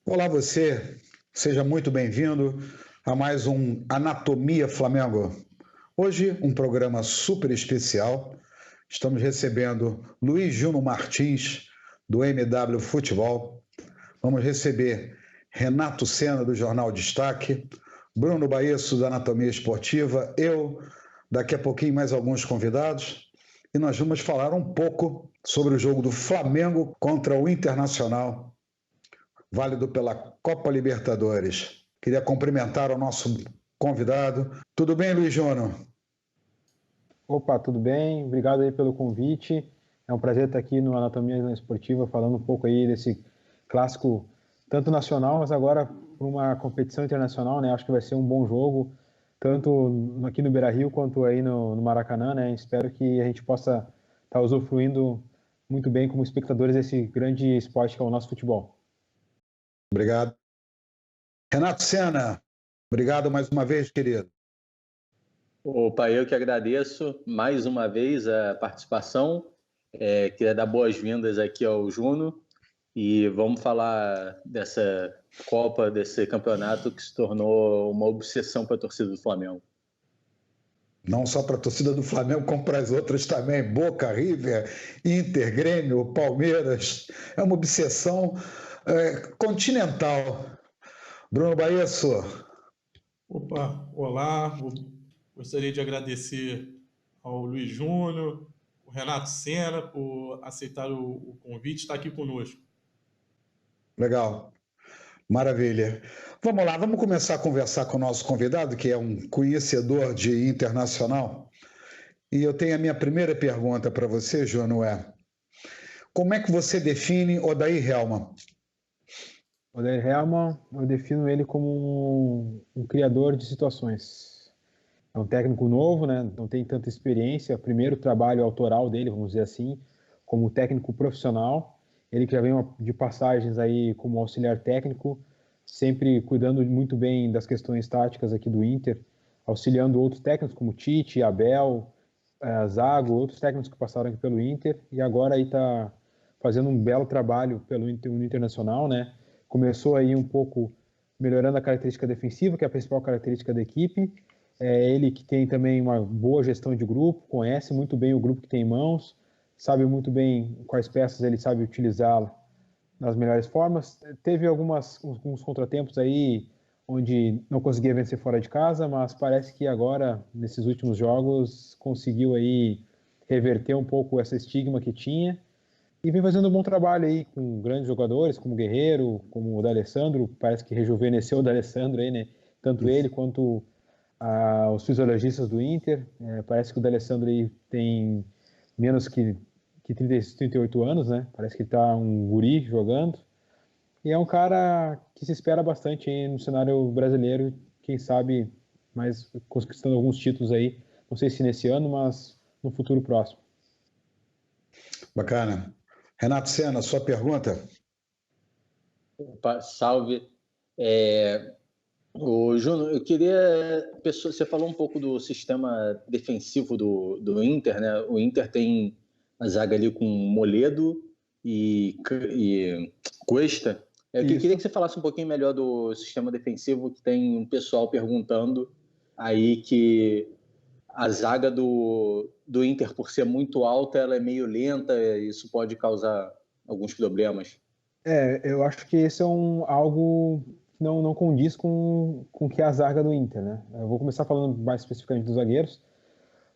Olá você, seja muito bem-vindo a mais um Anatomia Flamengo. Hoje um programa super especial. Estamos recebendo Luiz Juno Martins, do MW Futebol. Vamos receber Renato Senna, do Jornal Destaque, Bruno Baesso, da Anatomia Esportiva, eu, daqui a pouquinho mais alguns convidados. E nós vamos falar um pouco sobre o jogo do Flamengo contra o Internacional, válido pela Copa Libertadores. Queria cumprimentar o nosso convidado. Tudo bem, Luiz Júnior? Opa, tudo bem? Obrigado aí pelo convite. É um prazer estar aqui no Anatomia Esportiva falando um pouco aí desse clássico, tanto nacional, mas agora para uma competição internacional, né? Acho que vai ser um bom jogo, tanto aqui no Beira-Rio quanto aí no Maracanã, né? Espero que a gente possa estar usufruindo muito bem como espectadores desse grande esporte que é o nosso futebol. Obrigado. Renato Senna, obrigado mais uma vez, querido. Opa, eu que agradeço mais uma vez a participação. Queria dar boas-vindas aqui ao Juno e vamos falar dessa Copa, desse campeonato que se tornou uma obsessão para a torcida do Flamengo. Não só para a torcida do Flamengo, como para as outras também. Boca, River, Inter, Grêmio, Palmeiras. É uma obsessão continental. Bruno Baesso. Opa, olá. Gostaria de agradecer ao Luiz Júnior, o Renato Senna por aceitar o convite e estar aqui conosco. Legal. Maravilha. Vamos lá, vamos começar a conversar com o nosso convidado, que é um conhecedor de internacional. E eu tenho a minha primeira pergunta para você, João, como é que você define Odair Hellmann? Odair Hellmann, eu defino ele como um criador de situações. É um técnico novo, né? Não tem tanta experiência. Primeiro trabalho autoral dele, vamos dizer assim, como técnico profissional. Ele que já vem de passagens aí como auxiliar técnico, sempre cuidando muito bem das questões táticas aqui do Inter, auxiliando outros técnicos como Tite, Abel, Zago, outros técnicos que passaram aqui pelo Inter, e agora aí está fazendo um belo trabalho pelo Inter, no Internacional, né? Começou aí um pouco melhorando a característica defensiva, que é a principal característica da equipe. É ele que tem também uma boa gestão de grupo, conhece muito bem o grupo que tem em mãos, sabe muito bem quais peças ele sabe utilizar nas melhores formas. Teve alguns contratempos aí onde não conseguia vencer fora de casa, mas parece que agora, nesses últimos jogos, conseguiu aí reverter um pouco essa estigma que tinha e vem fazendo um bom trabalho aí com grandes jogadores, como o Guerreiro, como o D'Alessandro, parece que rejuvenesceu o D'Alessandro aí, né? Tanto ele quanto os fisiologistas do Inter. Parece que o D'Alessandro aí tem menos que 38 anos, né? Parece que está um guri jogando. E é um cara que se espera bastante aí no cenário brasileiro, quem sabe mais conquistando alguns títulos aí. Não sei se nesse ano, mas no futuro próximo. Bacana. Renato Senna, sua pergunta? Opa, salve. Juno, eu queria. Você falou um pouco do sistema defensivo do Inter, né? O Inter tem a zaga ali com Moledo e Cuesta. Eu queria que você falasse um pouquinho melhor do sistema defensivo, que tem um pessoal perguntando aí que a zaga do Inter, por ser muito alta, ela é meio lenta, e isso pode causar alguns problemas. Eu acho que esse é algo que não condiz com que é a zaga do Inter, né? Eu vou começar falando mais especificamente dos zagueiros,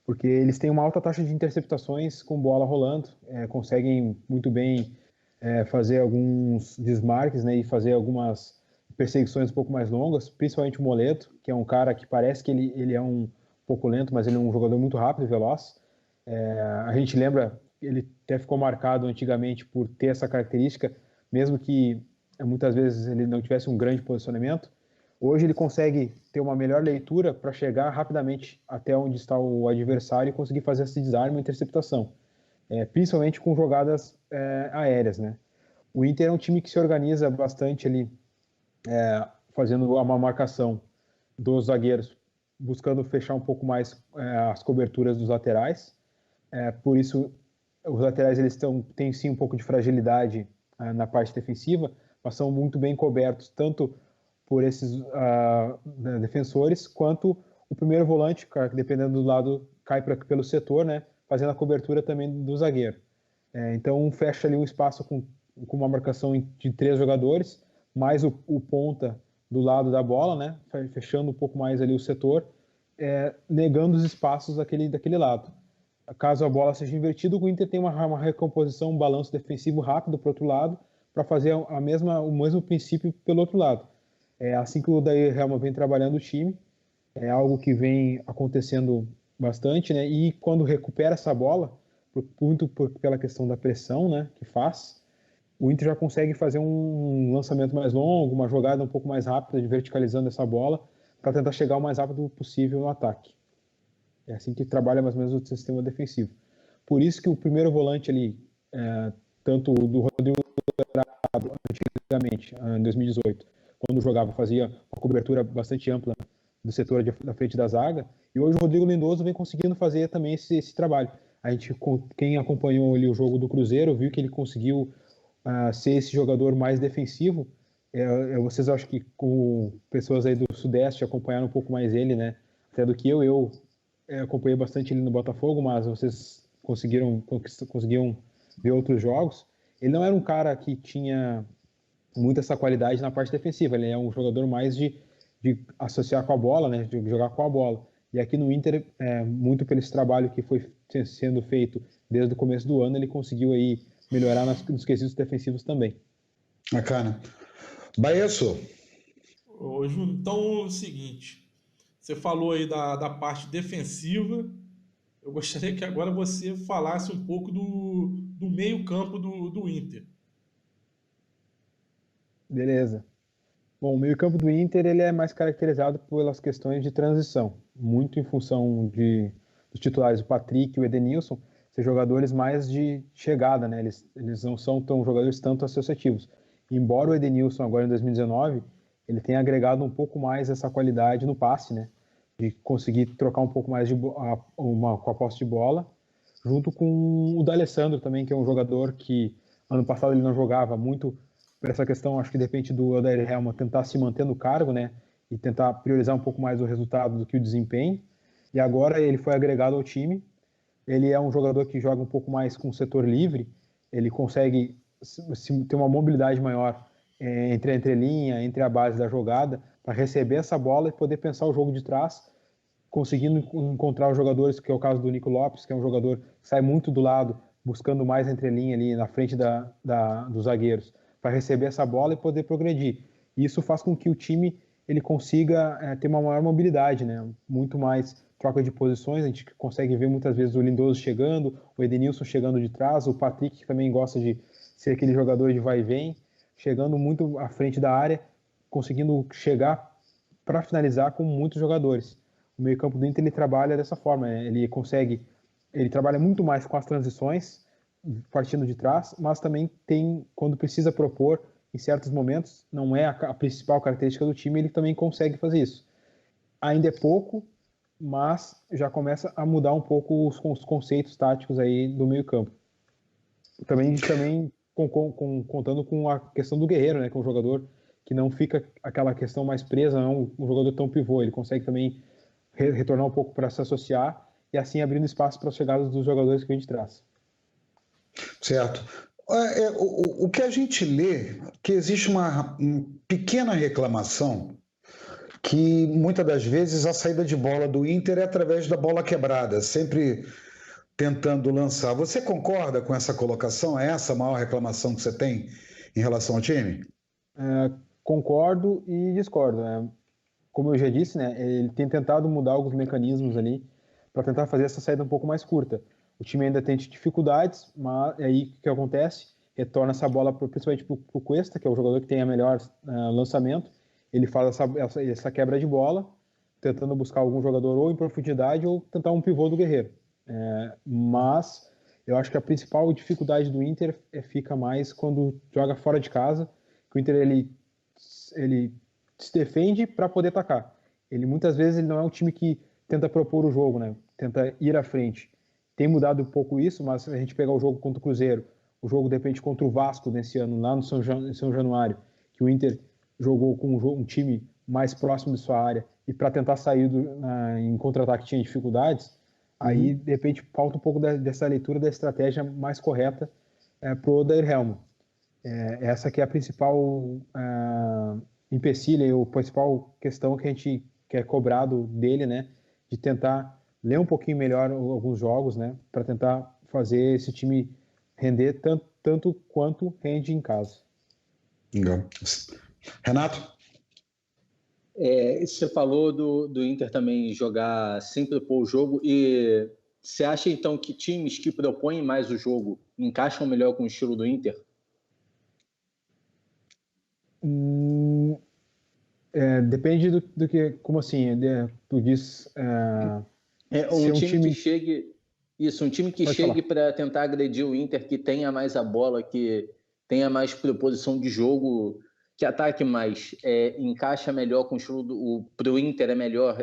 porque eles têm uma alta taxa de interceptações com bola rolando, conseguem muito bem fazer alguns desmarques, né, e fazer algumas perseguições um pouco mais longas, principalmente o Moledo, que é um cara que parece que ele é um pouco lento, mas ele é um jogador muito rápido e veloz. A gente lembra, ele até ficou marcado antigamente por ter essa característica, mesmo que muitas vezes ele não tivesse um grande posicionamento. Hoje ele consegue ter uma melhor leitura para chegar rapidamente até onde está o adversário e conseguir fazer esse desarme e interceptação, principalmente com jogadas aéreas, né? O Inter é um time que se organiza bastante ali, fazendo uma marcação dos zagueiros, buscando fechar um pouco mais as coberturas dos laterais. Por isso, os laterais eles têm sim um pouco de fragilidade na parte defensiva, mas são muito bem cobertos, tanto por esses defensores, quanto o primeiro volante, que dependendo do lado, cai pelo setor, né, fazendo a cobertura também do zagueiro. Então fecha ali um espaço com uma marcação de 3 jogadores, mais o ponta do lado da bola, né, fechando um pouco mais ali o setor, negando os espaços daquele lado. Caso a bola seja invertida, o Inter tem uma recomposição, um balanço defensivo rápido para o outro lado, para fazer o mesmo princípio pelo outro lado. É assim que o Odair Hellmann vem trabalhando o time, é algo que vem acontecendo bastante, né? E quando recupera essa bola, muito pela questão da pressão, né, que faz, o Inter já consegue fazer um lançamento mais longo, uma jogada um pouco mais rápida, de verticalizando essa bola, para tentar chegar o mais rápido possível no ataque. É assim que trabalha mais ou menos o sistema defensivo. Por isso que o primeiro volante ali, tanto do Rodrigo Dourado, antigamente, em 2018, quando jogava, fazia uma cobertura bastante ampla do setor da frente da zaga, e hoje o Rodrigo Lindoso vem conseguindo fazer também esse trabalho. Quem acompanhou ali o jogo do Cruzeiro viu que ele conseguiu ser esse jogador mais defensivo. Vocês acham que, com pessoas aí do Sudeste, acompanharam um pouco mais ele, né? Até do que eu acompanhei bastante ele no Botafogo, mas vocês conseguiram ver outros jogos. Ele não era um cara que tinha muito essa qualidade na parte defensiva, ele é um jogador mais de associar com a bola, né, de jogar com a bola. E aqui no Inter, muito pelo esse trabalho que foi sendo feito desde o começo do ano, ele conseguiu aí melhorar nos quesitos defensivos também. Bacana. Baesso. Ô, Júnior, então é o seguinte, você falou aí da parte defensiva, eu gostaria que agora você falasse um pouco do meio-campo do Inter. Beleza. Bom, o meio-campo do Inter ele é mais caracterizado pelas questões de transição, muito em função dos titulares, o Patrick e o Edenilson, ser jogadores mais de chegada, né? Eles não são jogadores tanto associativos. Embora o Edenilson, agora em 2019, ele tenha agregado um pouco mais essa qualidade no passe, né? De conseguir trocar um pouco mais com a posse de bola, junto com o D'Alessandro também, que é um jogador que ano passado ele não jogava muito por essa questão, acho que de repente do Odair Hellmann tentar se manter no cargo, né, e tentar priorizar um pouco mais o resultado do que o desempenho, e agora ele foi agregado ao time. Ele é um jogador que joga um pouco mais com o setor livre, ele consegue ter uma mobilidade maior entre a entrelinha, entre a base da jogada, para receber essa bola e poder pensar o jogo de trás, conseguindo encontrar os jogadores, que é o caso do Nico Lopes, que é um jogador que sai muito do lado, buscando mais a entrelinha ali na frente dos zagueiros, para receber essa bola e poder progredir. E isso faz com que o time ele consiga ter uma maior mobilidade, né? Muito mais troca de posições, a gente consegue ver muitas vezes o Lindoso chegando, o Edenilson chegando de trás, o Patrick, que também gosta de ser aquele jogador de vai e vem, chegando muito à frente da área, conseguindo chegar para finalizar com muitos jogadores. O meio-campo do Inter ele trabalha dessa forma, né? Ele trabalha muito mais com as transições, partindo de trás, mas também tem, quando precisa propor, em certos momentos, não é a principal característica do time, ele também consegue fazer isso. Ainda é pouco, mas já começa a mudar um pouco os conceitos táticos aí do meio-campo. Também contando com a questão do Guerreiro, né, que é um jogador que não fica aquela questão mais presa, não um jogador tão pivô, ele consegue também retornar um pouco para se associar e assim abrindo espaço para as chegadas dos jogadores que a gente traz. Certo. O que a gente lê, que existe uma pequena reclamação, que muitas das vezes a saída de bola do Inter é através da bola quebrada, sempre tentando lançar. Você concorda com essa colocação? É essa a maior reclamação que você tem em relação ao time? Concordo e discordo. Como eu já disse, né, ele tem tentado mudar alguns mecanismos ali para tentar fazer essa saída um pouco mais curta. O time ainda tem dificuldades, mas aí o que acontece? Retorna essa bola principalmente para o Cuesta, que é o jogador que tem a melhor lançamento. Ele faz essa quebra de bola, tentando buscar algum jogador ou em profundidade ou tentar um pivô do Guerreiro. Mas eu acho que a principal dificuldade do Inter fica mais quando joga fora de casa, que o Inter ele se defende para poder atacar. Muitas vezes ele não é um time que tenta propor o jogo, né? Tenta ir à frente. Tem mudado um pouco isso, mas se a gente pegar o jogo contra o Cruzeiro, o jogo de repente contra o Vasco nesse ano, lá no São Januário, que o Inter jogou com um time mais próximo de sua área e para tentar sair em contra-ataque tinha dificuldades, aí de repente falta um pouco dessa leitura da estratégia mais correta para o Odair Hellmann. Essa que é a principal empecilho, a principal questão que é cobrado dele, né, de tentar ler um pouquinho melhor alguns jogos, né, para tentar fazer esse time render tanto quanto rende em casa. Renato? Você falou do Inter também jogar sem propor o jogo, e você acha então que times que propõem mais o jogo encaixam melhor com o estilo do Inter? Depende do que, como assim, tu diz um time que chegue, isso, um time que chegue para tentar agredir o Inter, que tenha mais a bola, que tenha mais proposição de jogo, que ataque mais, encaixa melhor com o estilo para o Inter, é melhor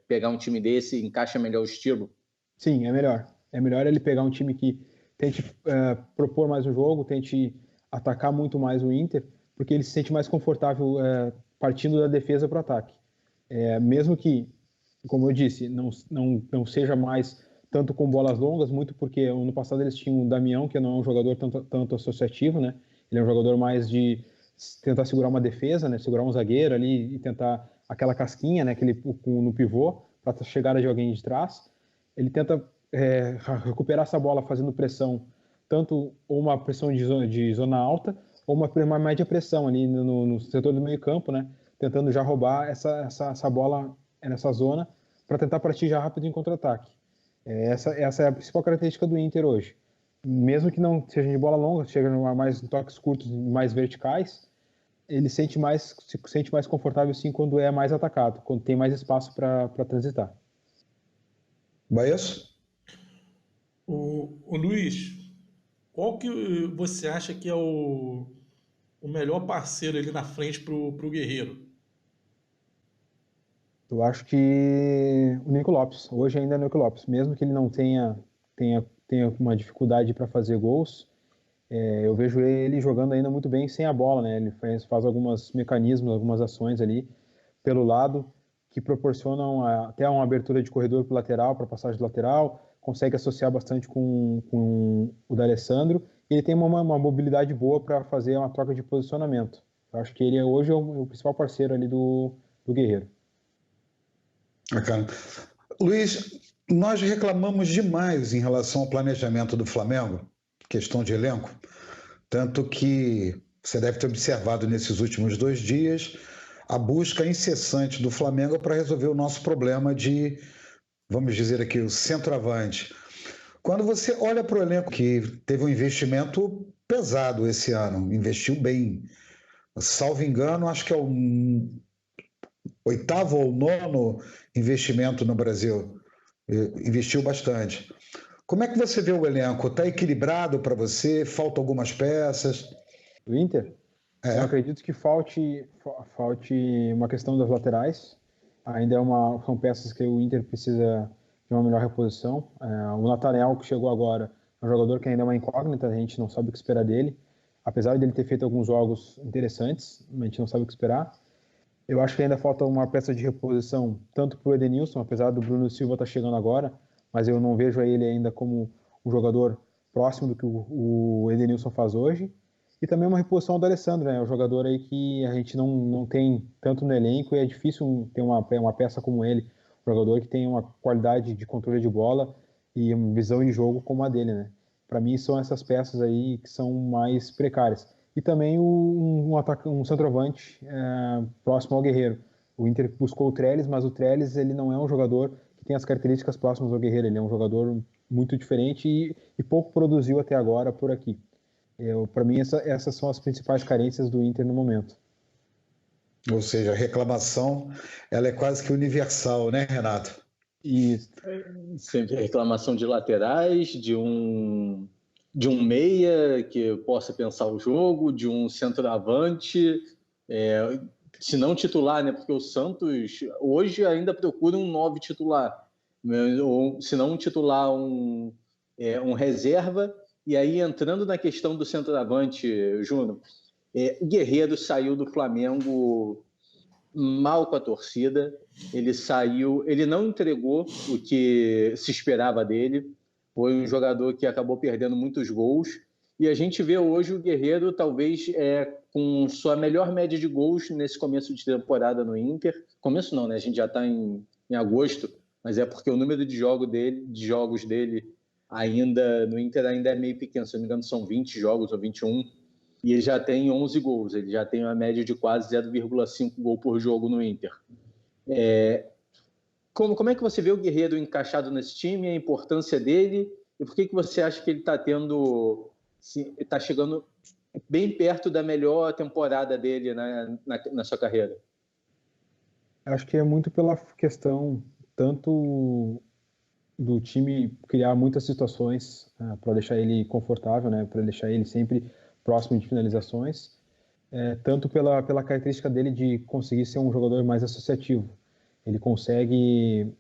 pegar um time desse, encaixa melhor o estilo? Sim, é melhor. É melhor ele pegar um time que tente propor mais o jogo, tente atacar muito mais o Inter, porque ele se sente mais confortável partindo da defesa para o ataque. Mesmo que, como eu disse, não seja mais tanto com bolas longas, muito porque no passado eles tinham o Damião, que não é um jogador tanto associativo, né? Ele é um jogador mais de tentar segurar uma defesa, né? Segurar um zagueiro ali e tentar aquela casquinha, né? No pivô, para a chegada de alguém de trás. Ele tenta recuperar essa bola fazendo pressão, tanto uma pressão de zona alta ou uma média pressão ali no setor do meio campo, né? Tentando já roubar essa bola nessa zona para tentar partir já rápido em contra-ataque. Essa é a principal característica do Inter hoje. Mesmo que não seja de bola longa, chega mais em toques curtos, mais verticais, ele se sente mais confortável sim quando é mais atacado, quando tem mais espaço para transitar. Baez? O Luiz, qual que você acha que é o melhor parceiro ali na frente pro Guerreiro? Eu acho que o Nico Lopes. Hoje ainda é o Nico Lopes. Mesmo que ele não tenha uma dificuldade para fazer gols, eu vejo ele jogando ainda muito bem sem a bola, né? Ele faz alguns mecanismos, algumas ações ali pelo lado que proporcionam até uma abertura de corredor para o lateral, para passagem de lateral, consegue associar bastante com o D'Alessandro, e ele tem uma mobilidade boa para fazer uma troca de posicionamento. Eu acho que ele hoje é o principal parceiro ali do Guerreiro. Bacana. Luiz, nós reclamamos demais em relação ao planejamento do Flamengo, questão de elenco, tanto que você deve ter observado nesses últimos 2 dias a busca incessante do Flamengo para resolver o nosso problema de, vamos dizer aqui, o centroavante. Quando você olha para o elenco que teve um investimento pesado esse ano, investiu bem, salvo engano, acho que é o 8º ou 9º investimento no Brasil, investiu bastante. Como é que você vê o elenco? Está equilibrado para você? Faltam algumas peças? O Inter? Eu acredito que falte uma questão das laterais. Ainda são peças que o Inter precisa de uma melhor reposição. O Nathaniel, que chegou agora, é um jogador que ainda é uma incógnita, a gente não sabe o que esperar dele. Apesar de ele ter feito alguns jogos interessantes, a gente não sabe o que esperar. Eu acho que ainda falta uma peça de reposição, tanto para o Edenilson, apesar do Bruno Silva estar chegando agora, mas eu não vejo ele ainda como um jogador próximo do que o Edenilson faz hoje. E também uma reposição do D'Alessandro, né? É um jogador aí que a gente não tem tanto no elenco e é difícil ter uma peça como ele, um jogador que tem uma qualidade de controle de bola e uma visão de jogo como a dele, né? Para mim são essas peças aí que são mais precárias. E também um centroavante próximo ao Guerreiro. O Inter buscou o Trellis, mas o Trellis ele não é um jogador que tem as características próximas ao Guerreiro. Ele é um jogador muito diferente e pouco produziu até agora por aqui. Para mim, essas são as principais carências do Inter no momento. Ou seja, a reclamação ela é quase que universal, né, Renato? Isso. Sempre reclamação de laterais, de um meia que possa pensar o jogo, de um centroavante, se não titular, né? Porque o Santos hoje ainda procura um 9 titular, ou se não um titular, um reserva. E aí, entrando na questão do centroavante, Júnior, O Guerreiro saiu do Flamengo mal com a torcida, ele não entregou o que se esperava dele, foi um jogador que acabou perdendo muitos gols, e a gente vê hoje o Guerreiro talvez com sua melhor média de gols nesse começo de temporada no Inter. Começo não, né? A gente já está em agosto, mas é porque o número de jogos dele ainda no Inter ainda é meio pequeno, se não me engano são 20 jogos ou 21, e ele já tem 11 gols, ele já tem uma média de quase 0,5 gol por jogo no Inter. Como é que você vê o Guerreiro encaixado nesse time, a importância dele, e por que você acha que ele está chegando bem perto da melhor temporada dele na sua carreira? Acho que é muito pela questão tanto do time criar muitas situações para deixar ele confortável, né, para deixar ele sempre próximo de finalizações, tanto pela característica dele de conseguir ser um jogador mais associativo. Ele consegue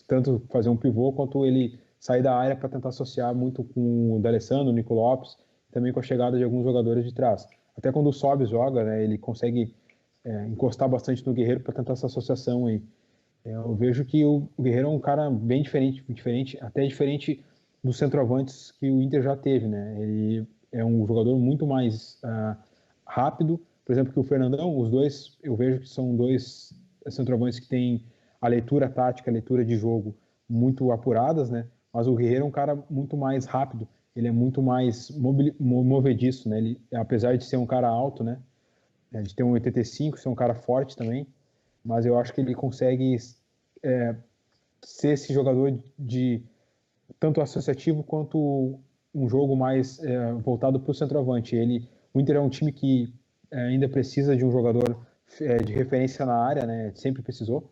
tanto fazer um pivô quanto ele sair da área para tentar associar muito com o D'Alessandro, o Nico Lopes, também com a chegada de alguns jogadores de trás. Até quando o Sobis joga, né, ele consegue encostar bastante no Guerreiro para tentar essa associação aí. Eu vejo que o Guerreiro é um cara bem diferente, até diferente dos centroavantes que o Inter já teve, né? Ele é um jogador muito mais rápido, por exemplo, que o Fernandão. Os dois, eu vejo que são dois centroavantes que têm a leitura tática, a leitura de jogo muito apuradas, né? Mas o Guerreiro é um cara muito mais rápido, ele é muito mais movediço, né? Ele, apesar de ser um cara alto, né? De ter um 85, ser um cara forte também, mas eu acho que ele consegue ser esse jogador de tanto associativo quanto um jogo mais voltado para o centroavante. O Inter é um time que ainda precisa de um jogador de referência na área, né? Sempre precisou,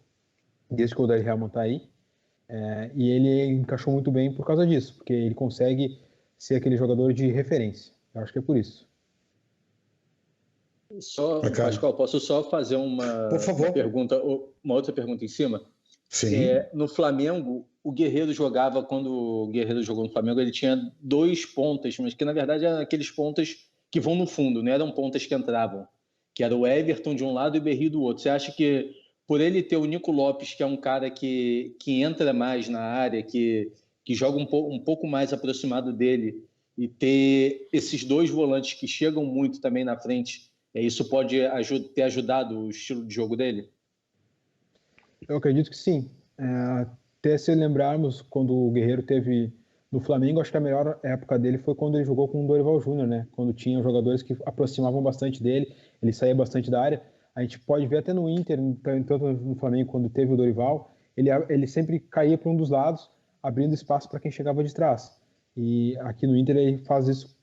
desde que o Odair Hellmann está aí, e ele encaixou muito bem por causa disso, porque ele consegue ser aquele jogador de referência. Eu acho que é por isso. Pascoal, posso só fazer Por favor. uma outra pergunta em cima? Sim. No Flamengo, o Guerreiro jogava, quando o Guerreiro jogou no Flamengo, ele tinha 2 pontas, mas que na verdade eram aqueles pontas que vão no fundo, não eram pontas que entravam, que era o Everton de um lado e o Berry do outro. Você acha que por ele ter o Nico Lopes, que é um cara que entra mais na área, que joga um pouco mais aproximado dele, e ter esses 2 volantes que chegam muito também na frente, isso pode ter ajudado o estilo de jogo dele? Eu acredito que sim. Até se lembrarmos, quando o Guerreiro teve no Flamengo, acho que a melhor época dele foi quando ele jogou com o Dorival Júnior, né? Quando tinha jogadores que aproximavam bastante dele, ele saía bastante da área. A gente pode ver até no Inter, tanto no Flamengo, quando teve o Dorival, ele sempre caía para um dos lados, abrindo espaço para quem chegava de trás. E aqui no Inter ele faz isso,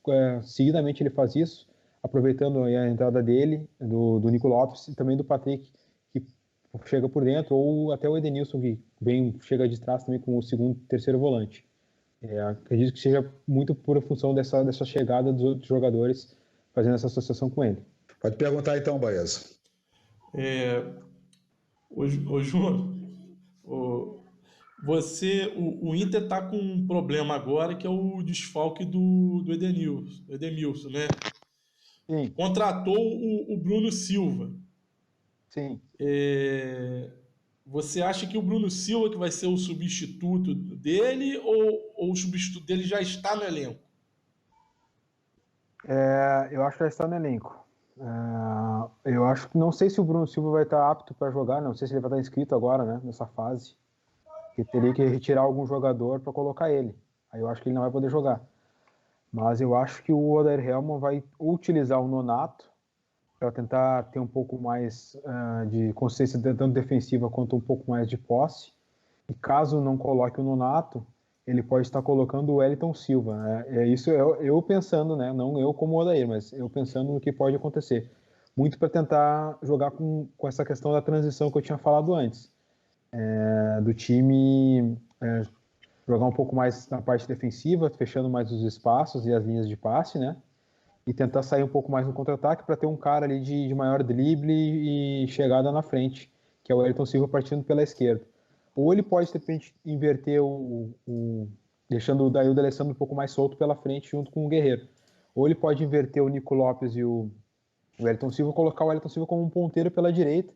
seguidamente ele faz isso, aproveitando a entrada dele, do Nico Lopes e também do Patrick, que chega por dentro, ou até o Edenilson, que chega de trás também com o segundo, terceiro volante. Acredito que seja muito por função dessa chegada dos outros jogadores fazendo essa associação com ele. Pode perguntar então, Baeza. Ô Júnior, o Inter está com um problema agora, que é o desfalque do Edenilson, né? Sim. Contratou o Bruno Silva. Sim. Você acha que o Bruno Silva que vai ser o substituto dele, ou o substituto dele já está no elenco? Eu acho que já está no elenco. Eu acho que não sei se o Bruno Silva vai estar apto para jogar, não sei se ele vai estar inscrito agora, né, nessa fase, que teria que retirar algum jogador para colocar ele. Aí eu acho que ele não vai poder jogar. Mas eu acho que o Odair Hellmann vai utilizar o Nonato para tentar ter um pouco mais de consciência tanto defensiva quanto um pouco mais de posse. E caso não coloque o Nonato, ele pode estar colocando o Wellington Silva, né? Isso eu pensando, né? Não eu como Odair, mas eu pensando no que pode acontecer. Muito para tentar jogar com essa questão da transição que eu tinha falado antes. Do time jogar um pouco mais na parte defensiva, fechando mais os espaços e as linhas de passe, né? E tentar sair um pouco mais no contra-ataque para ter um cara ali de maior drible e chegada na frente, que é o Wellington Silva partindo pela esquerda. Ou ele pode, de repente, inverter deixando daí o D'Alessandro um pouco mais solto pela frente junto com o Guerreiro. Ou ele pode inverter o Nico Lopes e o o Wellington Silva, colocar o Wellington Silva como um ponteiro pela direita,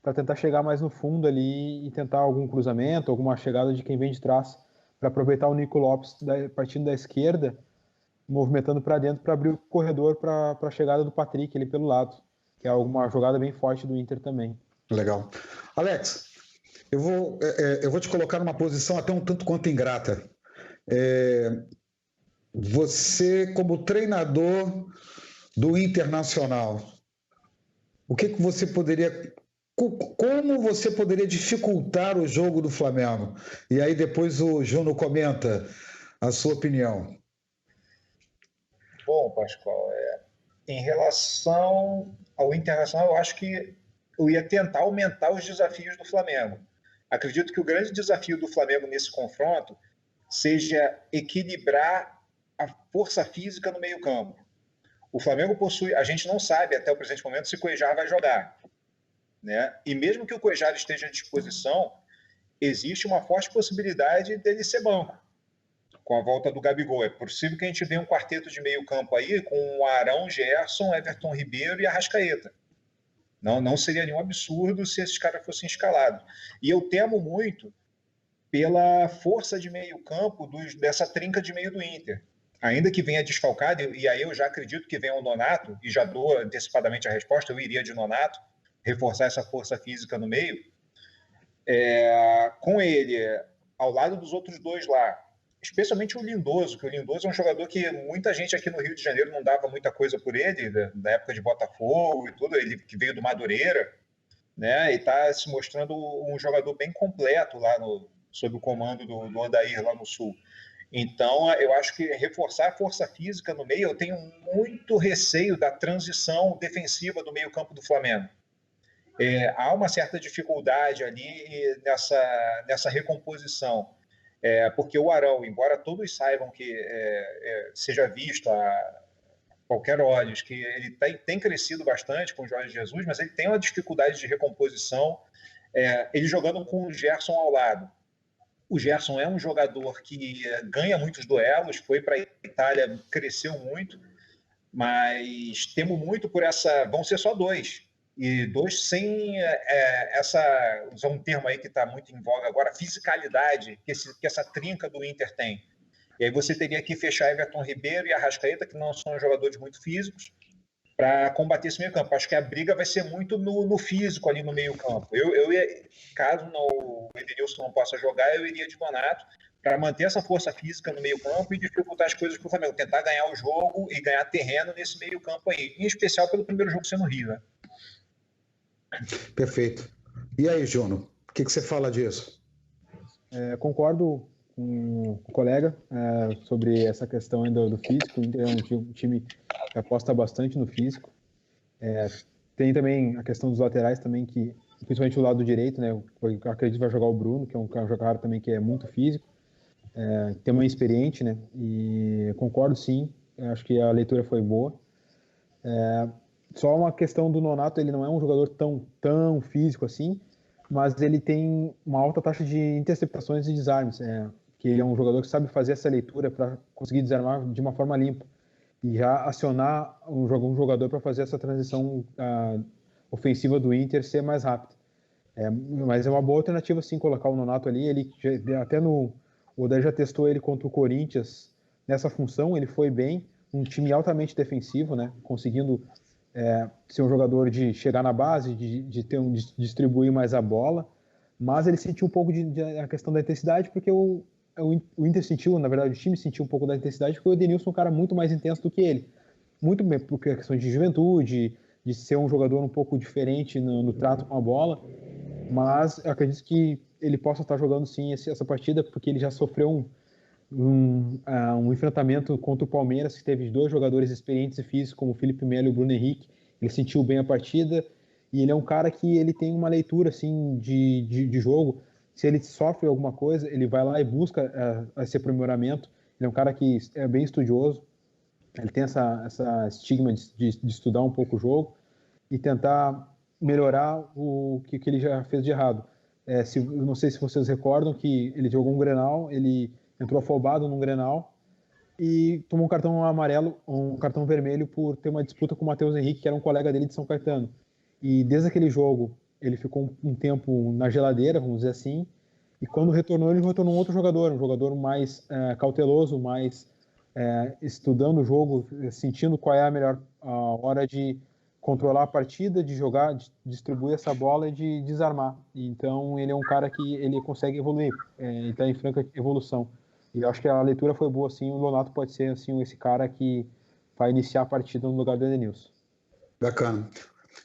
para tentar chegar mais no fundo ali e tentar algum cruzamento, alguma chegada de quem vem de trás, para aproveitar o Nico Lopes partindo da esquerda, movimentando para dentro para abrir o corredor para a chegada do Patrick ali pelo lado, que é uma jogada bem forte do Inter também. Legal. Alex, eu vou te colocar numa posição até um tanto quanto ingrata. Você, como treinador do Internacional, como você poderia dificultar o jogo do Flamengo? E aí depois o Juno comenta a sua opinião. Bom, Pascoal, em relação ao Internacional, eu acho que eu ia tentar aumentar os desafios do Flamengo. Acredito que o grande desafio do Flamengo nesse confronto seja equilibrar a força física no meio-campo. O Flamengo possui, a gente não sabe até o presente momento se o Cuéllar vai jogar, né? E mesmo que o Cuéllar esteja à disposição, existe uma forte possibilidade dele ser banco com a volta do Gabigol. É possível que a gente venha um quarteto de meio-campo aí com o Arão, Gerson, Everton Ribeiro e Arrascaeta. Não seria nenhum absurdo se esses caras fossem escalados. E eu temo muito pela força de meio-campo dessa trinca de meio do Inter. Ainda que venha desfalcado, e aí eu já acredito que venha o Nonato, e já dou antecipadamente a resposta, eu iria de Nonato, reforçar essa força física no meio. Com ele, ao lado dos outros dois lá, especialmente o Lindoso, que o Lindoso é um jogador que muita gente aqui no Rio de Janeiro não dava muita coisa por ele, da época de Botafogo e tudo, ele que veio do Madureira, né, e está se mostrando um jogador bem completo lá sob o comando do Odair lá no Sul. Então, eu acho que reforçar a força física no meio, eu tenho muito receio da transição defensiva do meio-campo do Flamengo. Há uma certa dificuldade ali nessa recomposição. Porque o Arão, embora todos saibam que seja visto a qualquer olhos que ele tem crescido bastante com o Jorge Jesus, mas ele tem uma dificuldade de recomposição, ele jogando com o Gerson ao lado. O Gerson é um jogador que ganha muitos duelos, foi para a Itália, cresceu muito, mas temo muito por essa... Vão ser só dois. E dois sem usar um termo aí que está muito em voga agora, fisicalidade, que essa trinca do Inter tem. E aí você teria que fechar Everton Ribeiro e Arrascaeta, que não são jogadores muito físicos, para combater esse meio campo. Acho que a briga vai ser muito no físico ali no meio campo. Caso o Edenilson não possa jogar, eu iria de Nonato para manter essa força física no meio campo e dificultar as coisas para o Flamengo. Tentar ganhar o jogo e ganhar terreno nesse meio campo aí. Em especial pelo primeiro jogo ser no Rio, né? Perfeito. E aí, Juno, o que você fala disso? Concordo com o colega sobre essa questão ainda do físico. O Inter é um time que aposta bastante no físico. Tem também a questão dos laterais também, que principalmente o lado direito, né? Eu acredito que vai jogar o Bruno, que é um jogador também que é muito físico, também experiente, né? E concordo sim, acho que a leitura foi boa. Só uma questão do Nonato, ele não é um jogador tão físico assim, mas ele tem uma alta taxa de interceptações e desarmes, que ele é um jogador que sabe fazer essa leitura para conseguir desarmar de uma forma limpa e já acionar um jogador para fazer essa transição ofensiva do Inter ser mais rápida. Mas é uma boa alternativa sim colocar o Nonato ali. Ele até o Odair já testou ele contra o Corinthians nessa função, ele foi bem, um time altamente defensivo, né, conseguindo ser um jogador de chegar na base, de distribuir mais a bola, mas ele sentiu um pouco a questão da intensidade, porque o Inter sentiu, na verdade o time sentiu um pouco da intensidade, porque o Edenilson é um cara muito mais intenso do que ele, muito bem, porque a questão de juventude, de ser um jogador um pouco diferente no trato com a bola, mas eu acredito que ele possa estar jogando sim essa partida, porque ele já sofreu um enfrentamento contra o Palmeiras, que teve dois jogadores experientes e físicos, como o Felipe Melo e o Bruno Henrique. Ele sentiu bem a partida, e ele é um cara que ele tem uma leitura assim, de jogo. Se ele sofre alguma coisa, ele vai lá e busca esse aprimoramento. Ele é um cara que é bem estudioso, ele tem essa estigma de estudar um pouco o jogo e tentar melhorar o que ele já fez de errado. Não sei se vocês recordam que ele jogou um Grenal, ele entrou afobado num Grenal, e tomou um cartão amarelo, um cartão vermelho por ter uma disputa com o Matheus Henrique, que era um colega dele de São Caetano. E desde aquele jogo, ele ficou um tempo na geladeira, vamos dizer assim, e quando retornou, ele retornou um jogador mais cauteloso, mais estudando o jogo, sentindo qual é a melhor hora de controlar a partida, de jogar, de distribuir essa bola e de desarmar. Então, ele é um cara que ele consegue evoluir, está em franca evolução. E eu acho que a leitura foi boa, assim, o Nonato pode ser assim, esse cara que vai iniciar a partida no lugar do Edenilson. Bacana.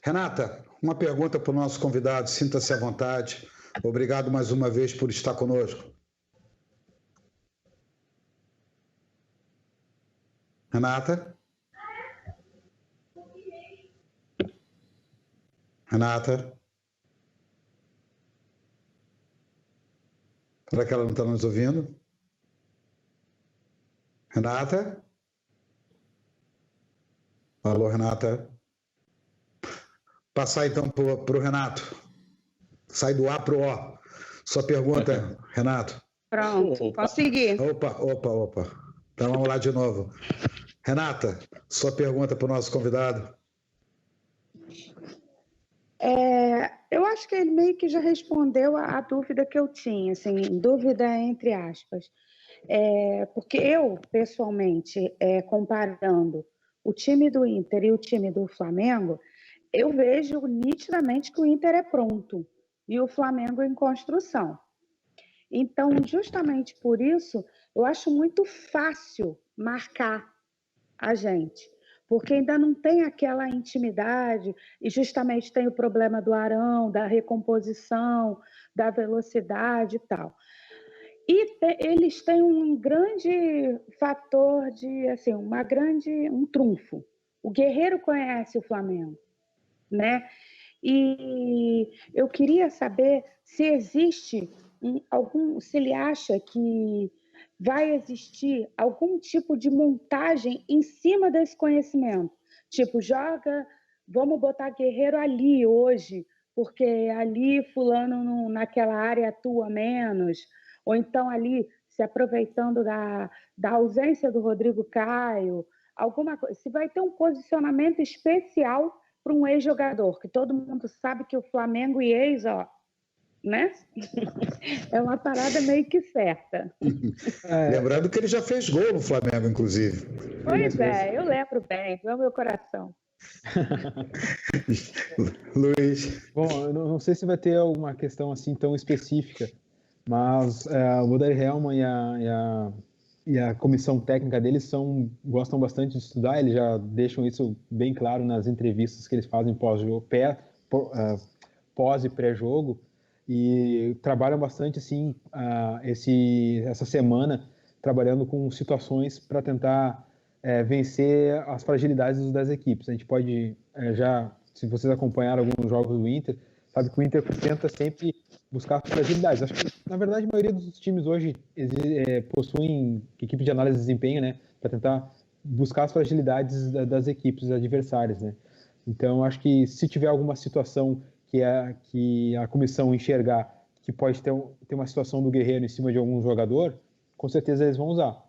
Renata, uma pergunta para o nosso convidado, sinta-se à vontade. Obrigado mais uma vez por estar conosco. Renata? Renata? Será que ela não está nos ouvindo? Renata? Alô, Renata? Passar então para o Renato. Sai do A para o O. Sua pergunta, Renato. Pronto, posso seguir. Opa. Então vamos lá de novo. Renata, sua pergunta para o nosso convidado. Eu acho que ele meio que já respondeu a dúvida que eu tinha, assim, dúvida entre aspas. Porque eu, pessoalmente, comparando o time do Inter e o time do Flamengo, eu vejo nitidamente que o Inter é pronto e o Flamengo em construção. Então, justamente por isso, eu acho muito fácil marcar a gente, porque ainda não tem aquela intimidade e justamente tem o problema do Arão, da recomposição, da velocidade e tal. E eles têm um grande fator de, assim, um trunfo. O Guerreiro conhece o Flamengo, né? E eu queria saber se existe se ele acha que vai existir algum tipo de montagem em cima desse conhecimento. Tipo, vamos botar Guerreiro ali hoje, porque ali fulano naquela área atua menos, ou então ali se aproveitando da ausência do Rodrigo Caio, alguma coisa. Se vai ter um posicionamento especial para um ex-jogador, que todo mundo sabe que o Flamengo e ex, né? É uma parada meio que certa. Lembrando que ele já fez gol no Flamengo, inclusive. Pois eu lembro bem, do meu coração. Luiz. Bom, eu não sei se vai ter alguma questão assim tão específica, mas o Odair Hellmann e a comissão técnica deles gostam bastante de estudar, eles já deixam isso bem claro nas entrevistas que eles fazem pós e pré-jogo, e trabalham bastante assim essa semana trabalhando com situações para tentar vencer as fragilidades das equipes. A gente pode se vocês acompanharam alguns jogos do Inter, sabe que o Inter tenta sempre buscar fragilidades. Acho que, na verdade, a maioria dos times hoje possuem equipe de análise de desempenho, né, para tentar buscar as fragilidades das equipes adversárias, né. Então, acho que se tiver alguma situação que a comissão enxergar que pode ter uma situação do Guerreiro em cima de algum jogador, com certeza eles vão usar.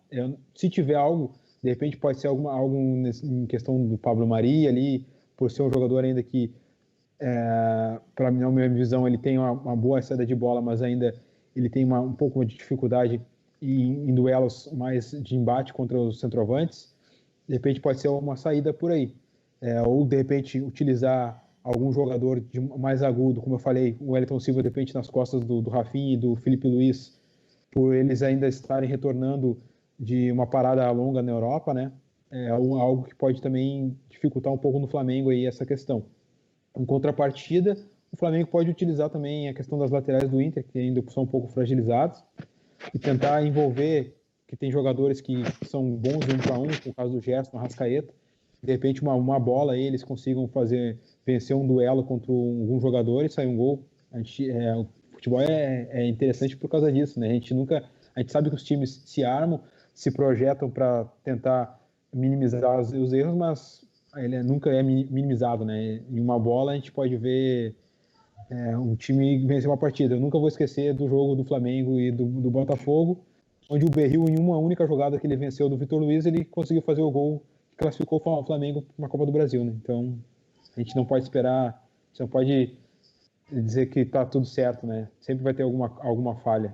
Se tiver algo, de repente pode ser algo em questão do Pablo Mari ali, por ser um jogador ainda que para mim, na minha visão, ele tem uma boa saída de bola, mas ainda ele tem um pouco de dificuldade em duelos mais de embate contra os centroavantes. De repente pode ser uma saída por aí. Ou de repente utilizar algum jogador mais agudo, como eu falei, o Wellington Silva de repente nas costas do Rafinha e do Felipe Luiz, por eles ainda estarem retornando de uma parada longa na Europa, né? Algo que pode também dificultar um pouco no Flamengo aí essa questão. Em contrapartida, o Flamengo pode utilizar também a questão das laterais do Inter, que ainda são um pouco fragilizados, e tentar envolver, que tem jogadores que são bons de 1 para 1, como o caso do Gerson, Arrascaeta, de repente uma bola aí, eles consigam vencer um duelo contra algum jogador e sair um gol. O futebol é interessante por causa disso, né? A gente sabe que os times se armam, se projetam para tentar minimizar os erros, mas ele nunca é minimizado, né? Em uma bola a gente pode ver um time vencer uma partida. Eu nunca vou esquecer do jogo do Flamengo e do Botafogo, onde o Berril, em uma única jogada que ele venceu do Vitor Luiz, ele conseguiu fazer o gol que classificou o Flamengo na Copa do Brasil, né? Então, a gente não pode esperar, a gente não pode dizer que tá tudo certo, né? Sempre vai ter alguma falha.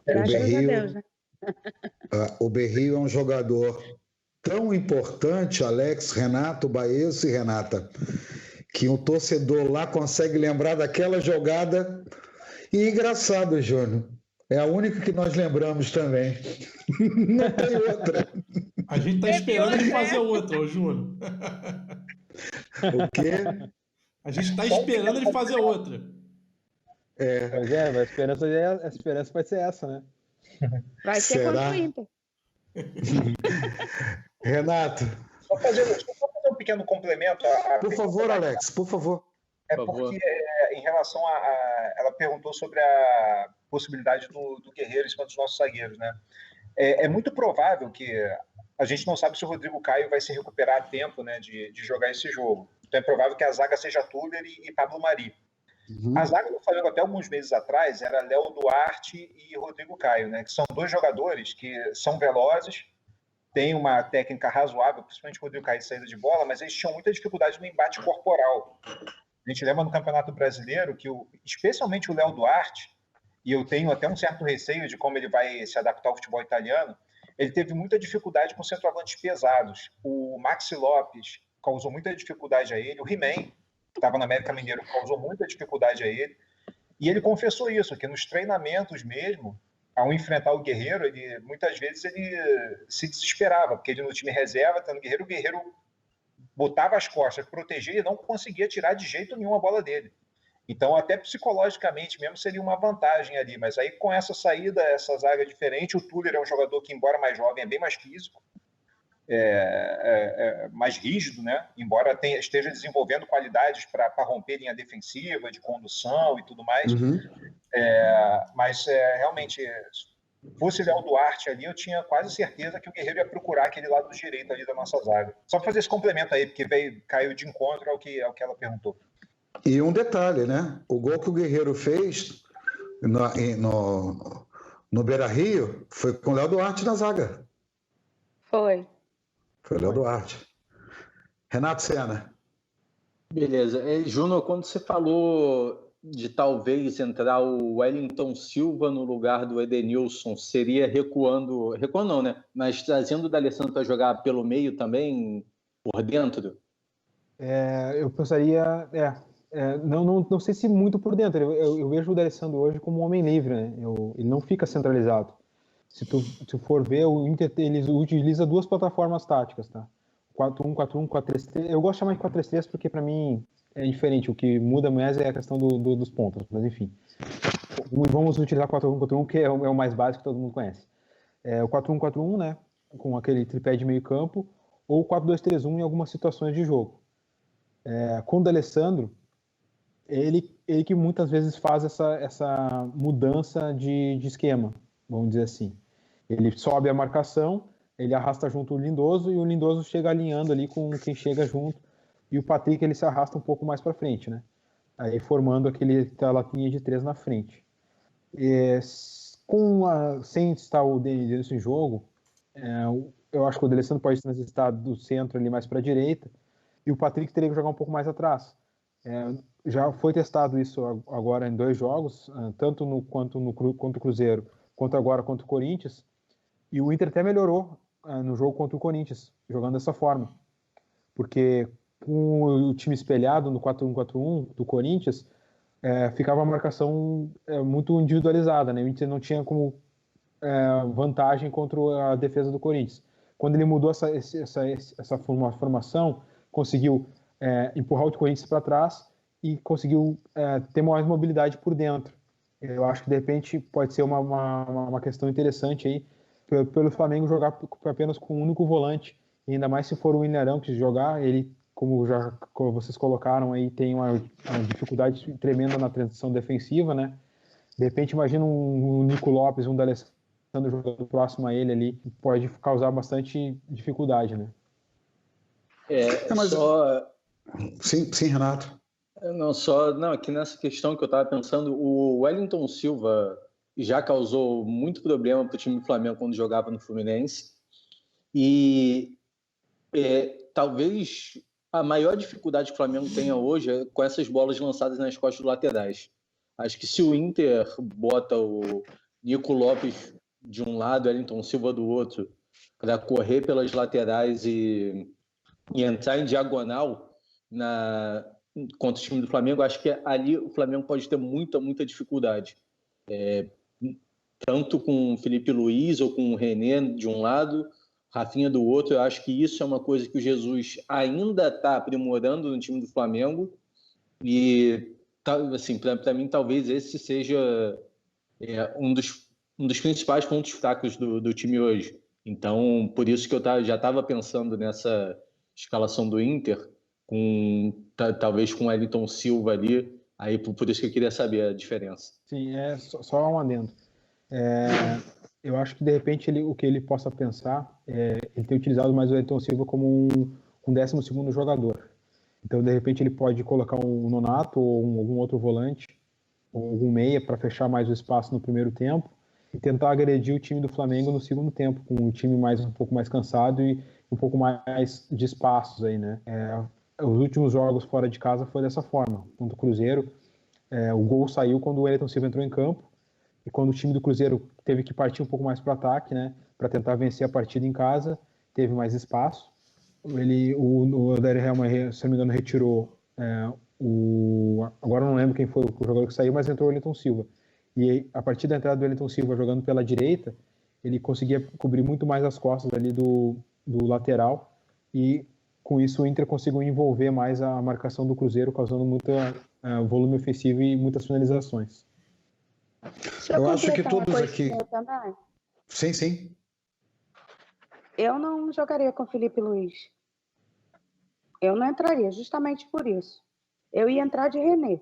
Graças a Deus, né? O Berril é um jogador tão importante, Alex, Renato, Baezo e Renata, que um torcedor lá consegue lembrar daquela jogada. E engraçado, Júnior, é a única que nós lembramos também. Não tem outra. A gente está esperando ele fazer outra, ô Júnior. O quê? A gente está esperando ele fazer outra. Mas a esperança vai ser essa, né? Vai ser contra o Inter. Renato. Só fazer um pequeno complemento. Por favor, Alex, por favor. Porque, em relação ela perguntou sobre a possibilidade do Guerreiro em cima dos nossos zagueiros, né? É muito provável que a gente não sabe se o Rodrigo Caio vai se recuperar a tempo, né, de jogar esse jogo. Então é provável que a zaga seja Tuller e Pablo Mari. A zaga do Flamengo até alguns meses atrás era Léo Duarte e Rodrigo Caio, né, que são dois jogadores que são velozes, têm uma técnica razoável, principalmente o Rodrigo Caio de saída de bola, mas eles tinham muita dificuldade no embate corporal. A gente lembra no Campeonato Brasileiro que, especialmente o Léo Duarte, e eu tenho até um certo receio de como ele vai se adaptar ao futebol italiano, ele teve muita dificuldade com centroavantes pesados. O Maxi Lopes causou muita dificuldade a ele, o He-Man, que estava no América Mineiro, causou muita dificuldade a ele, e ele confessou isso, que nos treinamentos mesmo, ao enfrentar o Guerreiro, muitas vezes ele se desesperava, porque ele no time reserva, tendo o Guerreiro botava as costas, protegia e não conseguia tirar de jeito nenhum a bola dele. Então, até psicologicamente mesmo seria uma vantagem ali, mas aí com essa saída, essa zaga diferente, o Tuller é um jogador que, embora mais jovem, é bem mais físico, mais rígido, né? Embora esteja desenvolvendo qualidades para romper linha defensiva, de condução e tudo mais. Mas realmente, fosse Léo Duarte ali, eu tinha quase certeza que o Guerreiro ia procurar aquele lado direito ali da nossa zaga. Só para fazer esse complemento aí, porque caiu de encontro ao que ela perguntou. E um detalhe, né? O gol que o Guerreiro fez no Beira-Rio foi com o Léo Duarte na zaga. Foi o Léo Duarte. Renato Senna. Beleza. Júnior, quando você falou de talvez entrar o Wellington Silva no lugar do Edenilson, seria recuando não, né? Mas trazendo o D'Alessandro para jogar pelo meio também, por dentro? Eu pensaria... não sei se muito por dentro. Eu vejo o D'Alessandro hoje como um homem livre, né? Ele não fica centralizado. Se tu for ver, o Inter ele utiliza duas plataformas táticas, tá? 4-1, 4-1, 4-3-3. Eu gosto de chamar de 4-3-3 porque, para mim, é diferente. O que muda mais é a questão dos pontos. Mas, enfim. Vamos utilizar 4-1, 4-1, que é o mais básico que todo mundo conhece. O 4-1, 4-1, né? Com aquele tripé de meio campo. Ou 4-2-3-1 em algumas situações de jogo. Com o D'Alessandro, ele que muitas vezes faz essa mudança de esquema, vamos dizer assim. Ele sobe a marcação, ele arrasta junto o Lindoso e o Lindoso chega alinhando ali com quem chega junto, e o Patrick ele se arrasta um pouco mais para frente, né? Aí formando aquela linha de 3 na frente. Sem estar o Denilson em jogo, eu acho que o D'Alessandro pode transitar do centro ali mais para a direita, e o Patrick teria que jogar um pouco mais atrás. Já foi testado isso agora em 2 jogos, tanto contra o Cruzeiro, quanto agora contra o Corinthians, e o Inter até melhorou no jogo contra o Corinthians, jogando dessa forma, porque com o time espelhado no 4-1-4-1 do Corinthians, ficava uma marcação muito individualizada, né? O Inter não tinha como vantagem contra a defesa do Corinthians. Quando ele mudou essa formação, conseguiu empurrar o Corinthians para trás e conseguiu ter mais mobilidade por dentro. Eu acho que, de repente, pode ser uma questão interessante aí, pelo Flamengo jogar apenas com um único volante, e ainda mais se for o Ilharão que jogar, ele, como vocês colocaram aí, tem uma dificuldade tremenda na transição defensiva, né? De repente, imagina um Nico Lopes, um D'Alessandro jogando próximo a ele ali, pode causar bastante dificuldade, né? Sim, Renato. Aqui nessa questão que eu estava pensando, o Wellington Silva já causou muito problema para o time do Flamengo quando jogava no Fluminense. E talvez a maior dificuldade que o Flamengo tenha hoje é com essas bolas lançadas nas costas dos laterais. Acho que se o Inter bota o Nico Lopes de um lado, Wellington Silva do outro, para correr pelas laterais e entrar em diagonal contra o time do Flamengo, acho que ali o Flamengo pode ter muita dificuldade. Tanto com o Felipe Luiz ou com o René de um lado, Rafinha do outro. Eu acho que isso é uma coisa que o Jesus ainda está aprimorando no time do Flamengo. E, assim, para mim, talvez esse seja um dos principais pontos fracos do time hoje. Então, por isso que eu já estava pensando nessa escalação do Inter, talvez com o Wellington Silva ali. Aí, por isso que eu queria saber a diferença. Sim, só um adendo. Eu acho que, de repente, o que ele possa pensar é ele ter utilizado mais o Wellington Silva como um 12º jogador. Então, de repente, ele pode colocar um Nonato ou algum outro volante ou algum meia para fechar mais o espaço no primeiro tempo e tentar agredir o time do Flamengo no segundo tempo, com o time um pouco mais cansado e um pouco mais de espaços aí, né? Os últimos jogos fora de casa foi dessa forma. Contra o Cruzeiro, o gol saiu quando o Wellington Silva entrou em campo. E quando o time do Cruzeiro teve que partir um pouco mais para o ataque, né, para tentar vencer a partida em casa, teve mais espaço. O Odair Helman, se não me engano, retirou agora eu não lembro quem foi o jogador que saiu, mas entrou o Wellington Silva. E a partir da entrada do Wellington Silva jogando pela direita, ele conseguia cobrir muito mais as costas ali do lateral, e com isso o Inter conseguiu envolver mais a marcação do Cruzeiro, causando muito volume ofensivo e muitas finalizações. Eu acho que todos aqui... Sim. Eu não jogaria com o Felipe Luiz. Eu não entraria, justamente por isso. Eu ia entrar de René,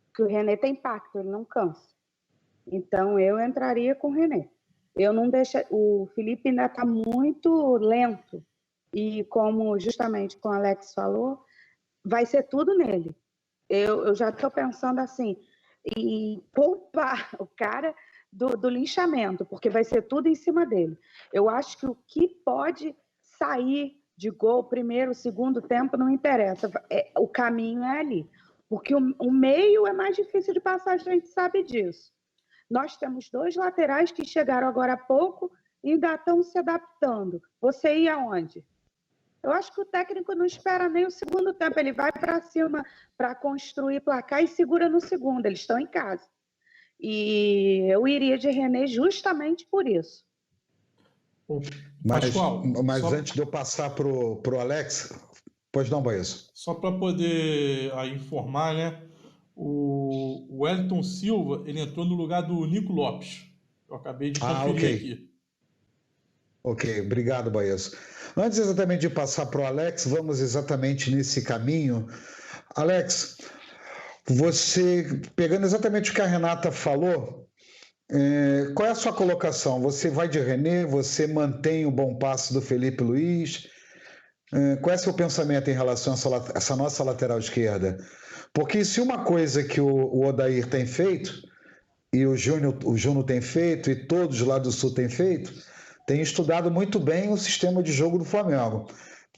porque o René tem impacto, ele não cansa. Então, eu entraria com o René. Eu não deixa... O Felipe ainda está muito lento. E como justamente o Alex falou, vai ser tudo nele. Eu já estou pensando assim... e poupar o cara do linchamento, porque vai ser tudo em cima dele. Eu acho que o que pode sair de gol, primeiro, segundo tempo, não interessa. O caminho é ali. Porque o meio é mais difícil de passar, a gente sabe disso. Nós temos 2 laterais que chegaram agora há pouco e ainda estão se adaptando. Você ia aonde? Eu acho que o técnico não espera nem o segundo tempo, ele vai para cima para construir placar e segura no segundo, eles estão em casa. E eu iria de René justamente por isso. Mas antes de eu passar para o Alex, pois não, Baez? Só para poder informar, né? O Wellington Silva, ele entrou no lugar do Nico Lopes. Eu acabei de conferir aqui. Ok, obrigado, Baez. Antes exatamente de passar para o Alex, vamos exatamente nesse caminho. Alex, você, pegando exatamente o que a Renata falou, qual é a sua colocação? Você vai de René, você mantém o bom passe do Felipe Luiz? Qual é o seu pensamento em relação a essa nossa lateral esquerda? Porque se uma coisa que o Odair tem feito, e o Júnior tem feito, e todos lá do Sul têm feito, tem estudado muito bem o sistema de jogo do Flamengo.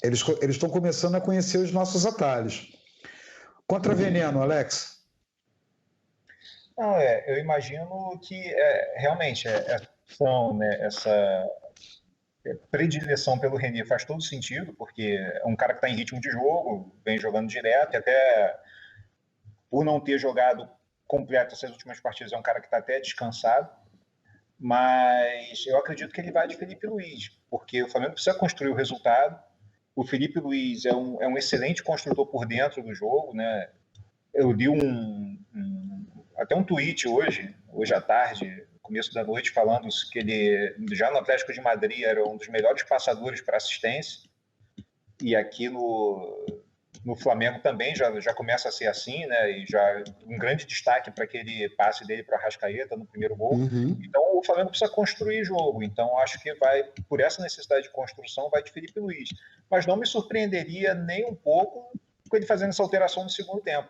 Eles estão começando a conhecer os nossos atalhos. Contra Veneno, Alex? Não, eu imagino que realmente essa predileção pelo René faz todo sentido, porque é um cara que está em ritmo de jogo, vem jogando direto, e até por não ter jogado completo essas últimas partidas, é um cara que está até descansado. Mas eu acredito que ele vai de Felipe Luiz, porque o Flamengo precisa construir o resultado. O Felipe Luiz é um excelente construtor por dentro do jogo, né? Eu li até um tweet hoje à tarde, no começo da noite, falando que ele, já no Atlético de Madrid, era um dos melhores passadores para assistência, e aqui no Flamengo também já começa a ser assim, né? E já um grande destaque para aquele passe dele para o Arrascaeta no primeiro gol. Uhum. Então o Flamengo precisa construir jogo. Então acho que vai, por essa necessidade de construção, vai de Felipe Luiz. Mas não me surpreenderia nem um pouco com ele fazendo essa alteração no segundo tempo,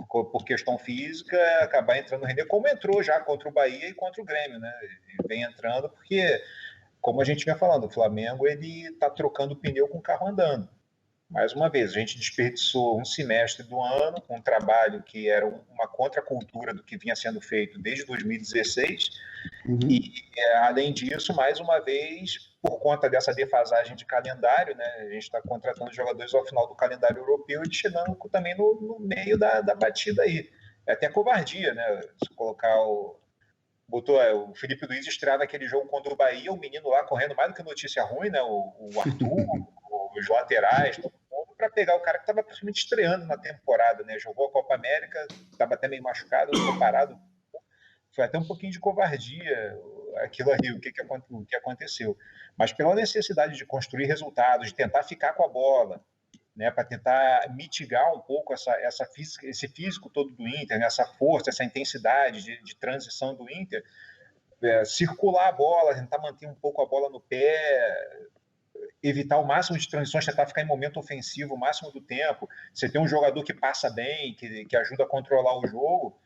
por questão física, acabar entrando no René, como entrou já contra o Bahia e contra o Grêmio, né? Ele vem entrando porque, como a gente vinha falando, o Flamengo ele está trocando pneu com o carro andando. Mais uma vez, a gente desperdiçou um semestre do ano com um trabalho que era uma contracultura do que vinha sendo feito desde 2016. E, além disso, mais uma vez, por conta dessa defasagem de calendário, né, a gente está contratando jogadores ao final do calendário europeu e chegando também no meio da batida aí. É até covardia, né? Se colocar o Felipe Luiz estrear naquele jogo contra o Bahia, o menino lá correndo mais do que notícia ruim, né? O Arthur, os laterais, todo mundo, para pegar o cara que estava praticamente estreando na temporada, né? Jogou a Copa América, estava até meio machucado, ficou parado. Foi até um pouquinho de covardia aquilo ali, o que aconteceu. Mas pela necessidade de construir resultados, de tentar ficar com a bola, né, para tentar mitigar um pouco esse físico todo do Inter, né, essa força, essa intensidade de transição do Inter, circular a bola, tentar manter um pouco a bola no pé, evitar o máximo de transições, tentar ficar em momento ofensivo o máximo do tempo. Você tem um jogador que passa bem, que ajuda a controlar o jogo,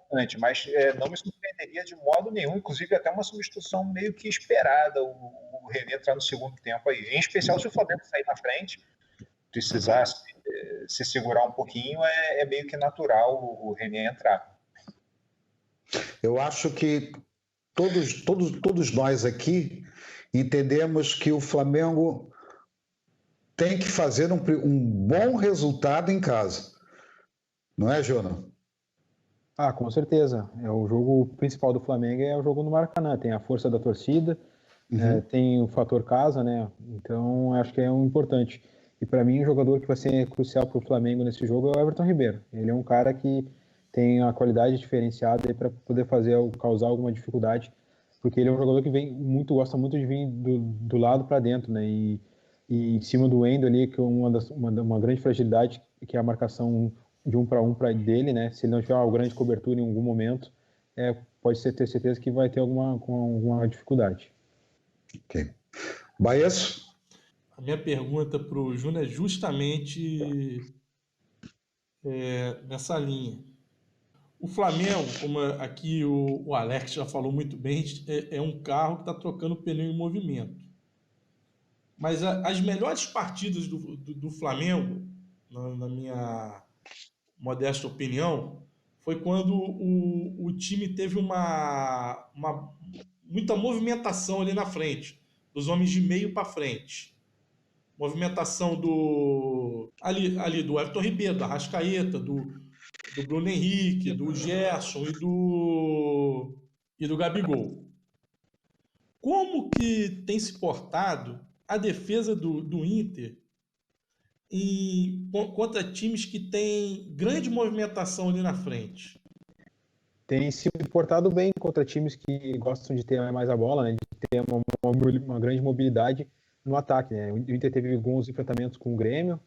importante, mas não me surpreenderia de modo nenhum, inclusive até uma substituição meio que esperada, o René entrar no segundo tempo aí, em especial se o Flamengo sair na frente, precisar se segurar um pouquinho, é meio que natural o René entrar. Eu acho que todos nós aqui entendemos que o Flamengo tem que fazer um bom resultado em casa, não é, Júnior? Com certeza. O jogo principal do Flamengo é o jogo no Maracanã. Tem a força da torcida, tem o fator casa, né? Então, acho que é um importante. E para mim, o jogador que vai ser crucial para o Flamengo nesse jogo é o Everton Ribeiro. Ele é um cara que tem a qualidade diferenciada para poder causar alguma dificuldade, porque ele é um jogador que gosta muito de vir do lado para dentro, né? E em cima do Endo ali, que é uma grande fragilidade, que é a marcação de 1 para 1 dele, né? Se ele não tiver uma grande cobertura em algum momento, pode ter certeza que vai ter alguma dificuldade. Ok. Baesso? A minha pergunta para o Júnior é justamente nessa linha. O Flamengo, como aqui o Alex já falou muito bem, é um carro que está trocando pneu em movimento. Mas as melhores partidas do Flamengo, na minha modesta opinião, foi quando o time teve muita movimentação ali na frente, dos homens de meio para frente. Movimentação do Everton Ribeiro, do Arrascaeta, do Bruno Henrique, do Gerson e do Gabigol. Como que tem se portado a defesa do Inter contra times que têm grande movimentação ali na frente? Tem se portado bem contra times que gostam de ter mais a bola, né? De ter uma grande mobilidade no ataque, né? O Inter teve alguns enfrentamentos com o Grêmio,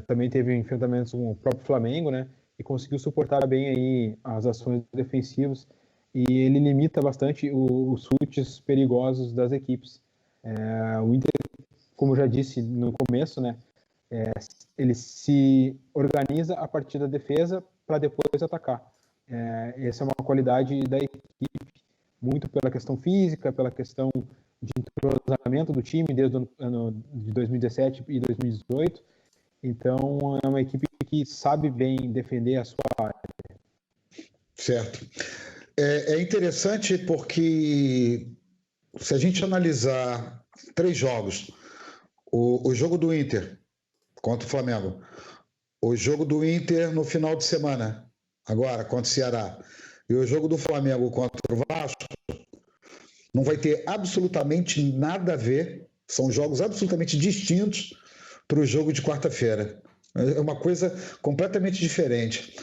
também teve enfrentamentos com o próprio Flamengo, né? E conseguiu suportar bem aí as ações defensivas, e ele limita bastante os chutes perigosos das equipes. O Inter, como eu já disse no começo, né? Ele se organiza a partir da defesa para depois atacar. Essa é uma qualidade da equipe, muito pela questão física, pela questão de entrosamento do time desde o ano de 2017 e 2018. Então, é uma equipe que sabe bem defender a sua área. Certo. É interessante porque, se a gente analisar 3 jogos, o jogo do Inter contra o Flamengo, o jogo do Inter no final de semana, agora contra o Ceará, e o jogo do Flamengo contra o Vasco, não vai ter absolutamente nada a ver, são jogos absolutamente distintos para o jogo de quarta-feira. É uma coisa completamente diferente.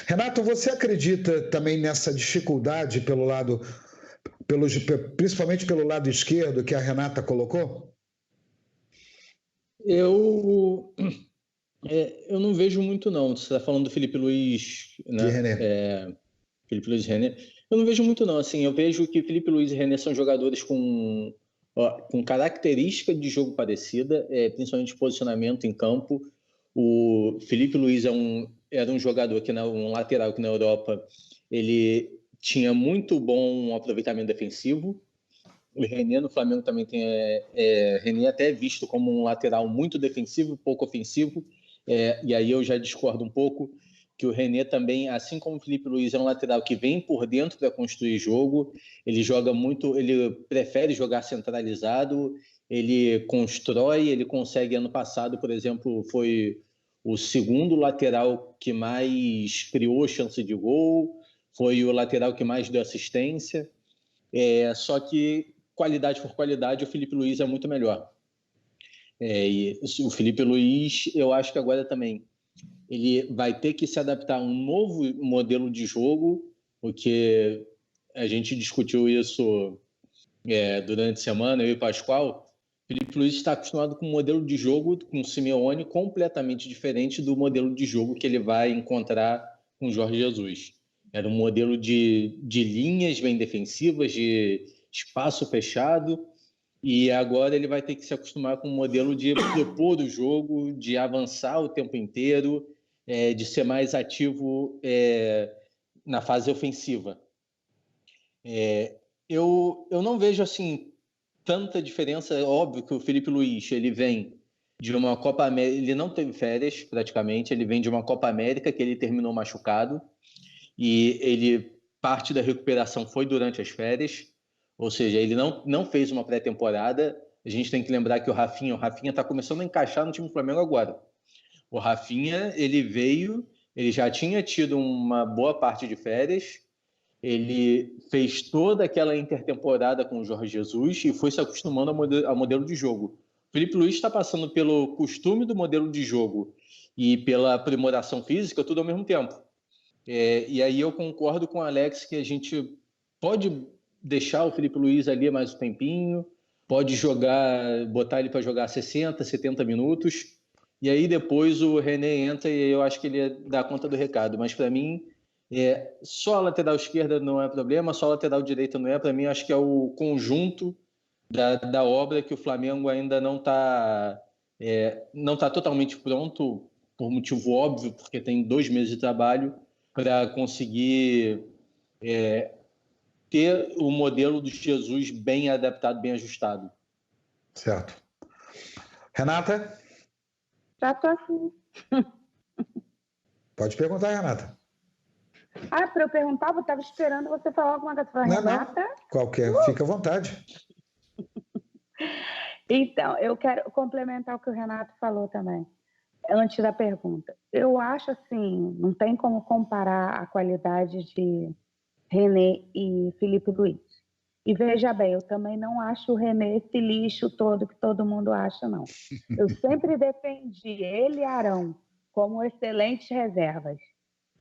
Renato, você acredita também nessa dificuldade principalmente pelo lado esquerdo que a Renata colocou? Eu não vejo muito, não. Você está falando do Felipe Luiz, né? Felipe Luiz e René. Eu não vejo muito, não. Assim, eu vejo que Felipe Luiz e René são jogadores com característica de jogo parecida, principalmente de posicionamento em campo. O Felipe Luiz era um jogador, um lateral que na Europa ele tinha muito bom aproveitamento defensivo. O René no Flamengo também tem... René até é visto como um lateral muito defensivo, pouco ofensivo. E aí eu já discordo um pouco, que o René também, assim como o Felipe Luiz, é um lateral que vem por dentro para construir jogo. Ele joga muito, ele prefere jogar centralizado, ele constrói, ele consegue. Ano passado, por exemplo, foi o segundo lateral que mais criou chance de gol, foi o lateral que mais deu assistência. Só que, qualidade por qualidade, o Felipe Luiz é muito melhor. E o Felipe Luiz, eu acho que agora também ele vai ter que se adaptar a um novo modelo de jogo, porque a gente discutiu isso durante a semana, eu e o Pascoal. O Felipe Luiz está acostumado com um modelo de jogo com o Simeone completamente diferente do modelo de jogo que ele vai encontrar com o Jorge Jesus. Era um modelo de linhas bem defensivas, de espaço fechado, e agora ele vai ter que se acostumar com um modelo de propor o jogo, de avançar o tempo inteiro, de ser mais ativo na fase ofensiva. Eu não vejo assim tanta diferença. É óbvio que o Felipe Luiz, ele vem de uma Copa América, ele não teve férias praticamente, ele vem de uma Copa América que ele terminou machucado, e parte da recuperação foi durante as férias, ou seja, ele não fez uma pré-temporada. A gente tem que lembrar que o Rafinha está começando a encaixar no time do Flamengo agora. O Rafinha, ele já tinha tido uma boa parte de férias, ele fez toda aquela intertemporada com o Jorge Jesus e foi se acostumando ao modelo de jogo. O Felipe Luiz está passando pelo costume do modelo de jogo e pela aprimoração física, tudo ao mesmo tempo. E aí eu concordo com o Alex que a gente pode deixar o Felipe Luiz ali mais um tempinho, pode botar ele para jogar 60, 70 minutos, e aí depois o René entra e eu acho que ele dá conta do recado. Mas para mim, só a lateral esquerda não é problema, só a lateral direita não é. Para mim, acho que é o conjunto da obra que o Flamengo ainda não está totalmente pronto, por motivo óbvio, porque tem 2 meses de trabalho, para conseguir ter o modelo do Jesus bem adaptado, bem ajustado. Certo. Renata? Já estou assim. Pode perguntar, Renata. Para eu perguntar, eu estava esperando você falar alguma coisa. Renata? Não. Qualquer, fica à vontade. Então, eu quero complementar o que o Renato falou também, antes da pergunta. Eu acho assim, não tem como comparar a qualidade de René e Felipe Luiz. E veja bem, eu também não acho o René esse lixo todo que todo mundo acha, não. Eu sempre defendi ele e Arão como excelentes reservas.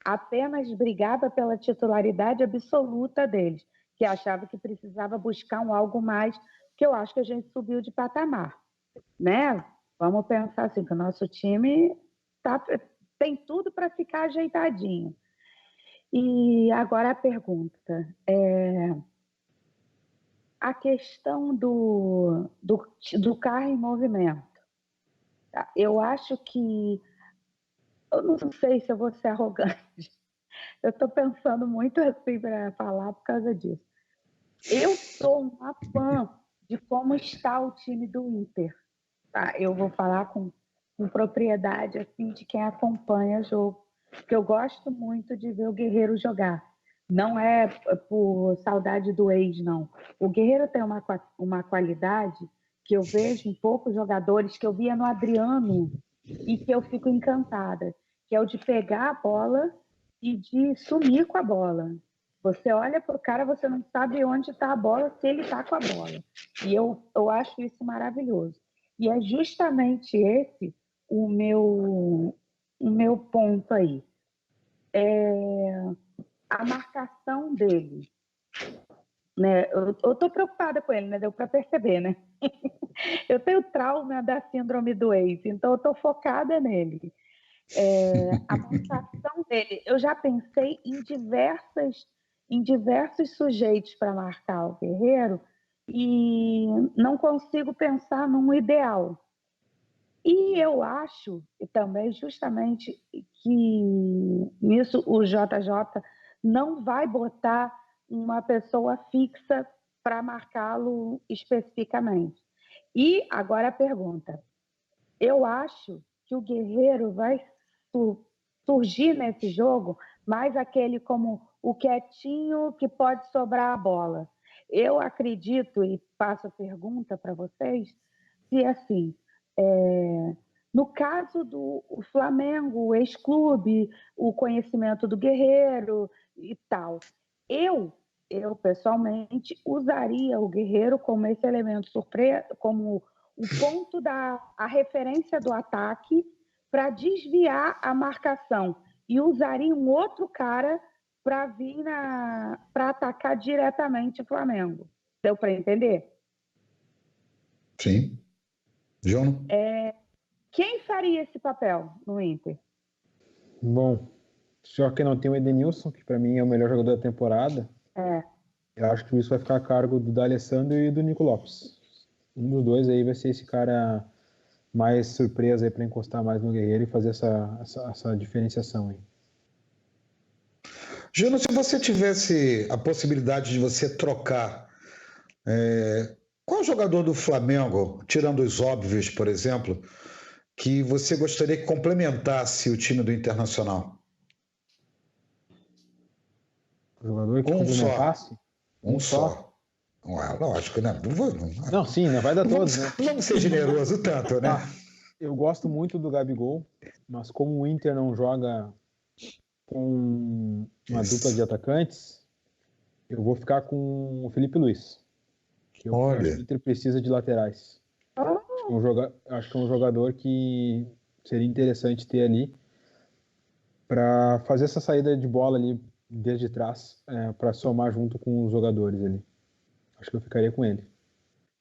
Apenas brigava pela titularidade absoluta deles, que achava que precisava buscar algo mais, que eu acho que a gente subiu de patamar, né? Vamos pensar assim, que o nosso time tem tudo para ficar ajeitadinho. E agora a pergunta, a questão do carro em movimento. Eu acho que, eu não sei se eu vou ser arrogante, eu estou pensando muito assim para falar por causa disso. Eu sou uma fã de como está o time do Inter. Tá? Eu vou falar com propriedade assim, de quem acompanha o jogo, porque eu gosto muito de ver o Guerreiro jogar. Não é por saudade do ex, não. O Guerreiro tem uma qualidade que eu vejo em poucos jogadores, que eu via no Adriano e que eu fico encantada, que é o de pegar a bola e de sumir com a bola. Você olha para o cara, você não sabe onde está a bola, se ele está com a bola. E eu acho isso maravilhoso. E é justamente esse o meu ponto aí. A marcação dele. Né? Eu estou preocupada com ele, né? Deu para perceber, né? Eu tenho trauma da síndrome do ex, então eu estou focada nele. A marcação dele, eu já pensei em diversos sujeitos para marcar o Guerreiro e não consigo pensar num ideal. E eu acho também, justamente, que nisso o JJ não vai botar uma pessoa fixa para marcá-lo especificamente. E agora a pergunta. Eu acho que o Guerreiro vai surgir nesse jogo mais aquele como o quietinho que pode sobrar a bola. Eu acredito, e passo a pergunta para vocês, se assim, no caso do Flamengo, o ex-clube, o conhecimento do Guerreiro e tal, eu pessoalmente usaria o Guerreiro como esse elemento surpresa, como o ponto a referência do ataque para desviar a marcação e usaria um outro cara para vir para atacar diretamente o Flamengo. Deu para entender? Sim. João? Quem faria esse papel no Inter? Bom, só que não tem o Edenilson, que para mim é o melhor jogador da temporada. Eu acho que isso vai ficar a cargo do D'Alessandro e do Nico Lopes. Um dos dois aí vai ser esse cara mais surpresa aí para encostar mais no Guerreiro e fazer essa diferenciação aí. Júnior, se você tivesse a possibilidade de você trocar, qual jogador do Flamengo, tirando os óbvios, por exemplo, que você gostaria que complementasse o time do Internacional? Jogador que complementasse? Um só. Lógico, né? Não, sim, não vai dar todos, né? Vamos ser generoso tanto, né? Eu gosto muito do Gabigol, mas como o Inter não joga com uma dupla de atacantes, eu vou ficar com o Felipe Luiz. Que eu acho que o Inter precisa de laterais. Acho que é um jogador que seria interessante ter ali para fazer essa saída de bola ali desde trás, para somar junto com os jogadores ali. Acho que eu ficaria com ele.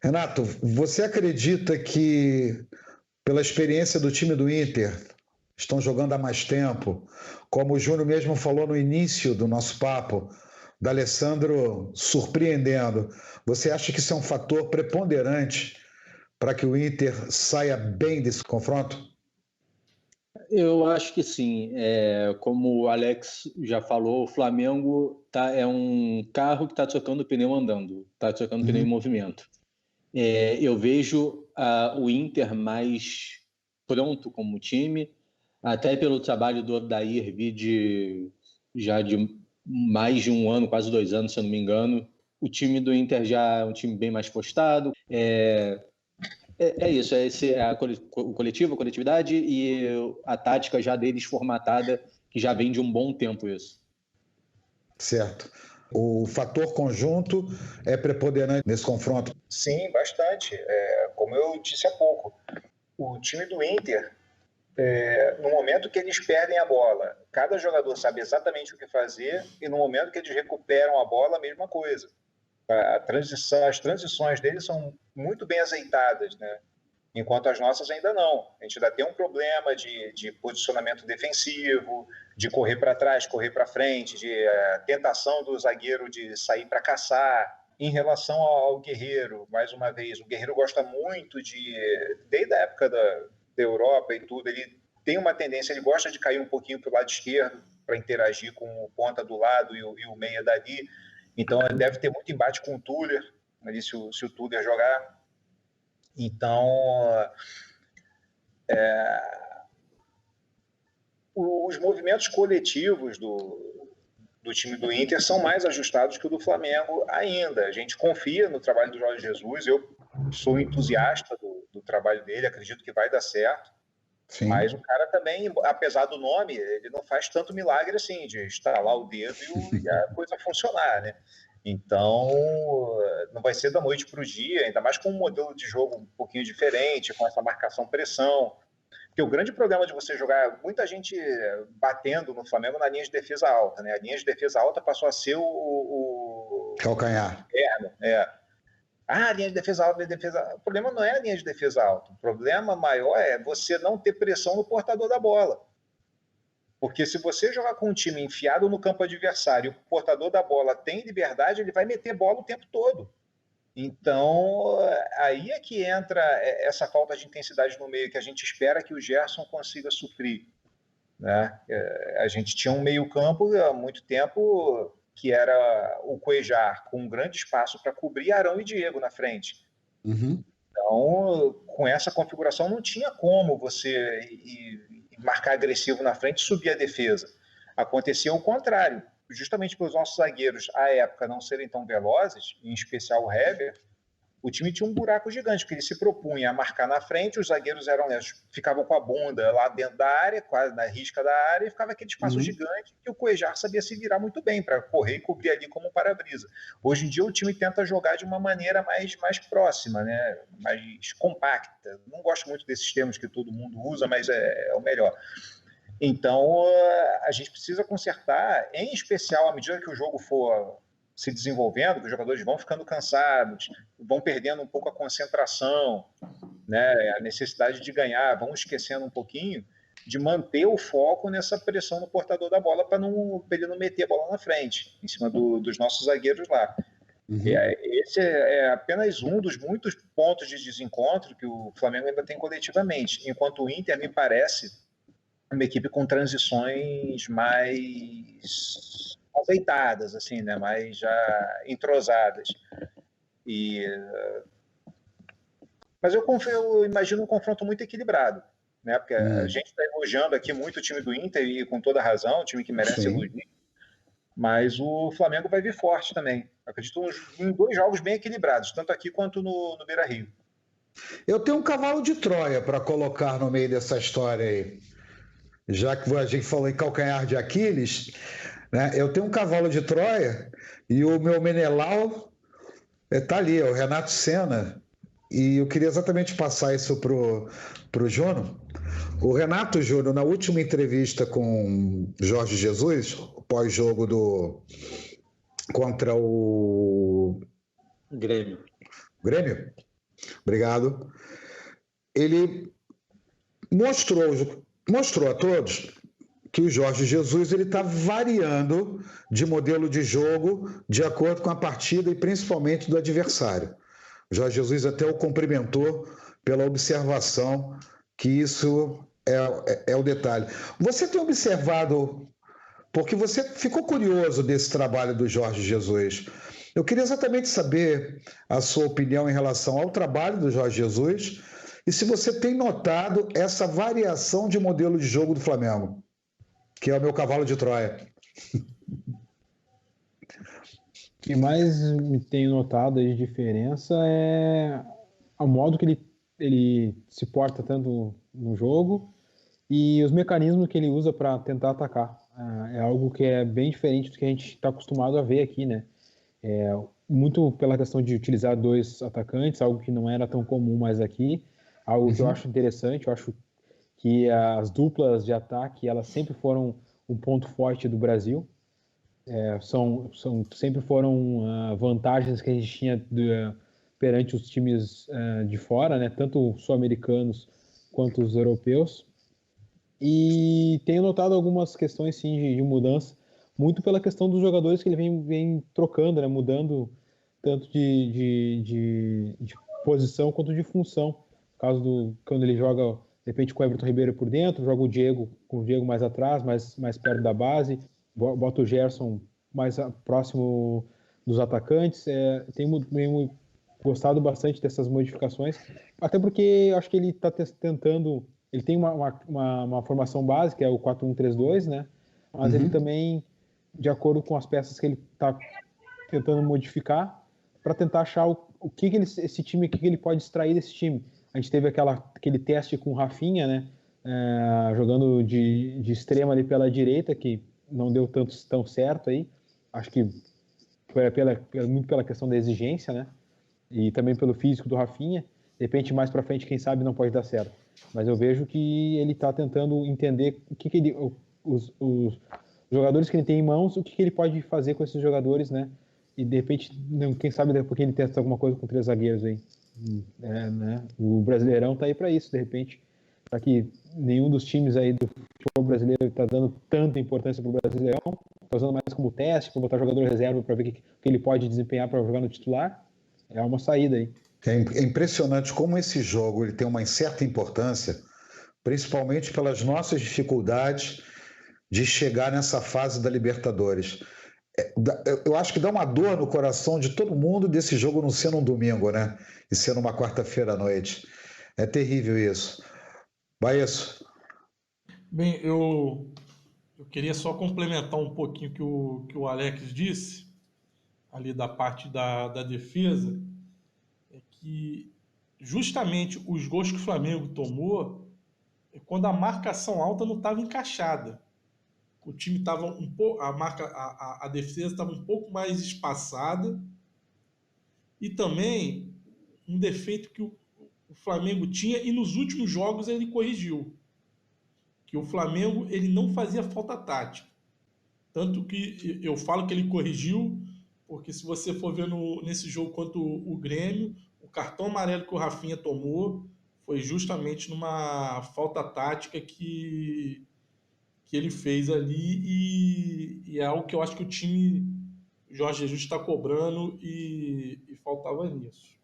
Renato, você acredita que, pela experiência do time do Inter, estão jogando há mais tempo, como o Júnior mesmo falou no início do nosso papo, D'Alessandro surpreendendo, você acha que isso é um fator preponderante para que o Inter saia bem desse confronto? Eu acho que sim. Como o Alex já falou, o Flamengo é um carro que está trocando pneu andando, está trocando pneu em movimento. Eu vejo o Inter mais pronto como time, até pelo trabalho do Odair, já de mais de um ano, quase 2 anos, se eu não me engano. O time do Inter já é um time bem mais postado. Isso, o coletivo, a coletividade e a tática já deles formatada, que já vem de um bom tempo isso. Certo. O fator conjunto é preponderante nesse confronto? Sim, bastante. Como eu disse há pouco, o time do Inter, no momento que eles perdem a bola, cada jogador sabe exatamente o que fazer, e no momento que eles recuperam a bola, a mesma coisa. As transições deles são muito bem azeitadas, né? Enquanto as nossas ainda não. A gente ainda tem um problema de posicionamento defensivo, de correr para trás, correr para frente, de tentação do zagueiro de sair para caçar. Em relação ao Guerreiro, mais uma vez, o Guerreiro gosta muito desde a época da Europa e tudo, ele tem uma tendência, ele gosta de cair um pouquinho para o lado esquerdo, para interagir com o ponta do lado e o meia dali. Então, deve ter muito embate com o Tuller, ali, se o Tuller jogar. Então, os movimentos coletivos do time do Inter são mais ajustados que o do Flamengo ainda. A gente confia no trabalho do Jorge Jesus, eu sou entusiasta do trabalho dele, acredito que vai dar certo. Sim. Mas o cara também, apesar do nome, ele não faz tanto milagre assim, de estalar o dedo e a coisa funcionar, né? Então, não vai ser da noite para o dia, ainda mais com um modelo de jogo um pouquinho diferente, com essa marcação-pressão. Porque o grande problema de você jogar, muita gente batendo no Flamengo na linha de defesa alta, né? A linha de defesa alta passou a ser o calcanhar. A linha de defesa alta, O problema não é a linha de defesa alta. O problema maior é você não ter pressão no portador da bola. Porque se você jogar com um time enfiado no campo adversário, o portador da bola tem liberdade, ele vai meter bola o tempo todo. Então, aí é que entra essa falta de intensidade no meio que a gente espera que o Gerson consiga suprir, né? A gente tinha um meio-campo há muito tempo que era o Cuejar com um grande espaço para cobrir Arão e Diego na frente. Uhum. Então, com essa configuração, não tinha como você ir marcar agressivo na frente e subir a defesa. Acontecia o contrário. Justamente pelos nossos zagueiros, à época, não serem tão velozes, em especial o Heber, o time tinha um buraco gigante, porque ele se propunha a marcar na frente, os zagueiros ficavam com a bunda lá dentro da área, quase na risca da área, e ficava aquele espaço gigante que o Cuejar sabia se virar muito bem para correr e cobrir ali como um para-brisa. Hoje em dia o time tenta jogar de uma maneira mais próxima, né? Mais compacta. Não gosto muito desses termos que todo mundo usa, mas é o melhor. Então, a gente precisa consertar, em especial à medida que o jogo for se desenvolvendo, que os jogadores vão ficando cansados, vão perdendo um pouco a concentração, né, a necessidade de ganhar, vão esquecendo um pouquinho, de manter o foco nessa pressão no portador da bola para ele não meter a bola na frente, em cima dos nossos zagueiros lá. Uhum. Esse é apenas um dos muitos pontos de desencontro que o Flamengo ainda tem coletivamente, enquanto o Inter me parece uma equipe com transições mais azeitadas, assim, né? Mais já entrosadas. Mas eu imagino um confronto muito equilibrado, né? Porque a gente está elogiando aqui muito o time do Inter e com toda razão, um time que merece elogio. Mas o Flamengo vai vir forte também. Acredito em 2 jogos bem equilibrados, tanto aqui quanto no Beira-Rio. Eu tenho um cavalo de Troia para colocar no meio dessa história aí. Já que a gente falou em calcanhar de Aquiles, né? Eu tenho um cavalo de Troia e o meu Menelau está ali, é o Renato Senna. E eu queria exatamente passar isso pro Júnior. O Renato, Júnior, na última entrevista com Jorge Jesus, pós-jogo contra o Grêmio. Obrigado. Ele mostrou a todos que o Jorge Jesus está variando de modelo de jogo de acordo com a partida e principalmente do adversário. O Jorge Jesus até o cumprimentou pela observação, que isso é o detalhe. Você tem observado, porque você ficou curioso desse trabalho do Jorge Jesus. Eu queria exatamente saber a sua opinião em relação ao trabalho do Jorge Jesus e se você tem notado essa variação de modelo de jogo do Flamengo, que é o meu cavalo de Troia. O que mais me tenho notado de diferença é o modo que ele se porta tanto no jogo e os mecanismos que ele usa para tentar atacar. É algo que é bem diferente do que a gente está acostumado a ver aqui, né? Muito pela questão de utilizar 2 atacantes, algo que não era tão comum mais aqui. Algo que eu acho interessante, eu acho que as duplas de ataque, elas sempre foram um ponto forte do Brasil. Sempre foram vantagens que a gente tinha perante os times de fora, né? Tanto os sul-americanos quanto os europeus. E tenho notado algumas questões, sim, de mudança, muito pela questão dos jogadores que ele vem trocando, né? Mudando tanto de posição quanto de função. No caso quando ele joga, de repente, com o Everton Ribeiro por dentro, joga com o Diego mais atrás, mais perto da base, bota o Gerson mais próximo dos atacantes. Tenho gostado bastante dessas modificações, até porque acho que ele está tentando. Ele tem uma formação básica, é o 4-1-3-2, né? Mas ele também, de acordo com as peças que ele está tentando modificar, para tentar achar esse time, o que ele pode extrair desse time. A gente teve aquele teste com o Rafinha, né? Jogando de extrema ali pela direita, que não deu tão certo aí. Acho que foi muito pela questão da exigência, né? E também pelo físico do Rafinha. De repente, mais para frente, quem sabe não pode dar certo. Mas eu vejo que ele está tentando entender os jogadores que ele tem em mãos, o que ele pode fazer com esses jogadores, né? E de repente, quem sabe depois que ele testa alguma coisa com 3 zagueiros aí. Né? O Brasileirão tá aí para isso, de repente, para que nenhum dos times aí do futebol brasileiro está dando tanta importância para o Brasileirão, está usando mais como teste, para botar jogador reserva para ver o que ele pode desempenhar para jogar no titular. é uma saída aí. É impressionante como esse jogo ele tem uma certa importância, principalmente pelas nossas dificuldades de chegar nessa fase da Libertadores. Eu acho que dá uma dor no coração de todo mundo desse jogo não ser num domingo, né? E ser numa quarta-feira à noite. É terrível isso. Baesso. Bem, eu queria só complementar um pouquinho que o Alex disse, ali da parte da defesa, é que justamente os gols que o Flamengo tomou é quando a marcação alta não estava encaixada. O time estava um pouco, a defesa estava um pouco mais espaçada, e também um defeito que o Flamengo tinha, e nos últimos jogos ele corrigiu, que o Flamengo ele não fazia falta tática. Tanto que eu falo que ele corrigiu, porque se você for ver nesse jogo contra o Grêmio, o cartão amarelo que o Rafinha tomou foi justamente numa falta tática que ele fez ali, e é algo que eu acho que o time Jorge Jesus está cobrando, e faltava nisso.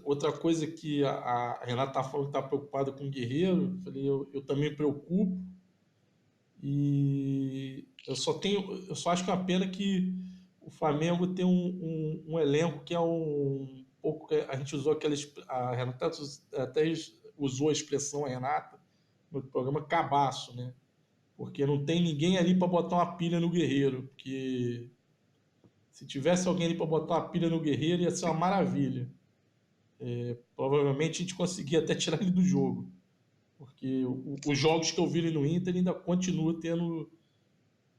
Outra coisa que a Renata está falando que está preocupada com o Guerreiro, eu também me preocupo, e eu só acho que é uma pena que o Flamengo tem um elenco que é um pouco, a gente usou a Renata até usou a expressão, a Renata, no programa, cabaço, né? Porque não tem ninguém ali para botar uma pilha no Guerreiro, porque se tivesse alguém ali para botar uma pilha no Guerreiro ia ser uma maravilha. Provavelmente a gente conseguia até tirar ele do jogo, porque os jogos que eu vi ele no Inter ainda continua tendo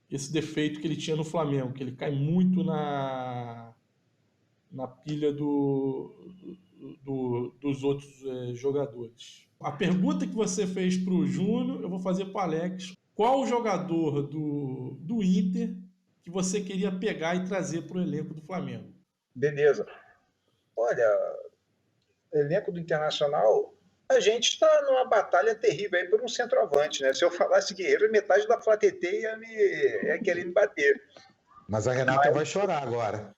esse defeito que ele tinha no Flamengo, que ele cai muito na pilha dos outros jogadores. A pergunta que você fez para o Júnior, eu vou fazer para o Alex. Qual o jogador do Inter que você queria pegar e trazer para o elenco do Flamengo? Beleza. Olha, elenco do Internacional, a gente está numa batalha terrível aí por um centroavante, né? Se eu falasse Guerreiro, metade da Flá TT ia querer me bater. Mas a Renata vai chorar agora.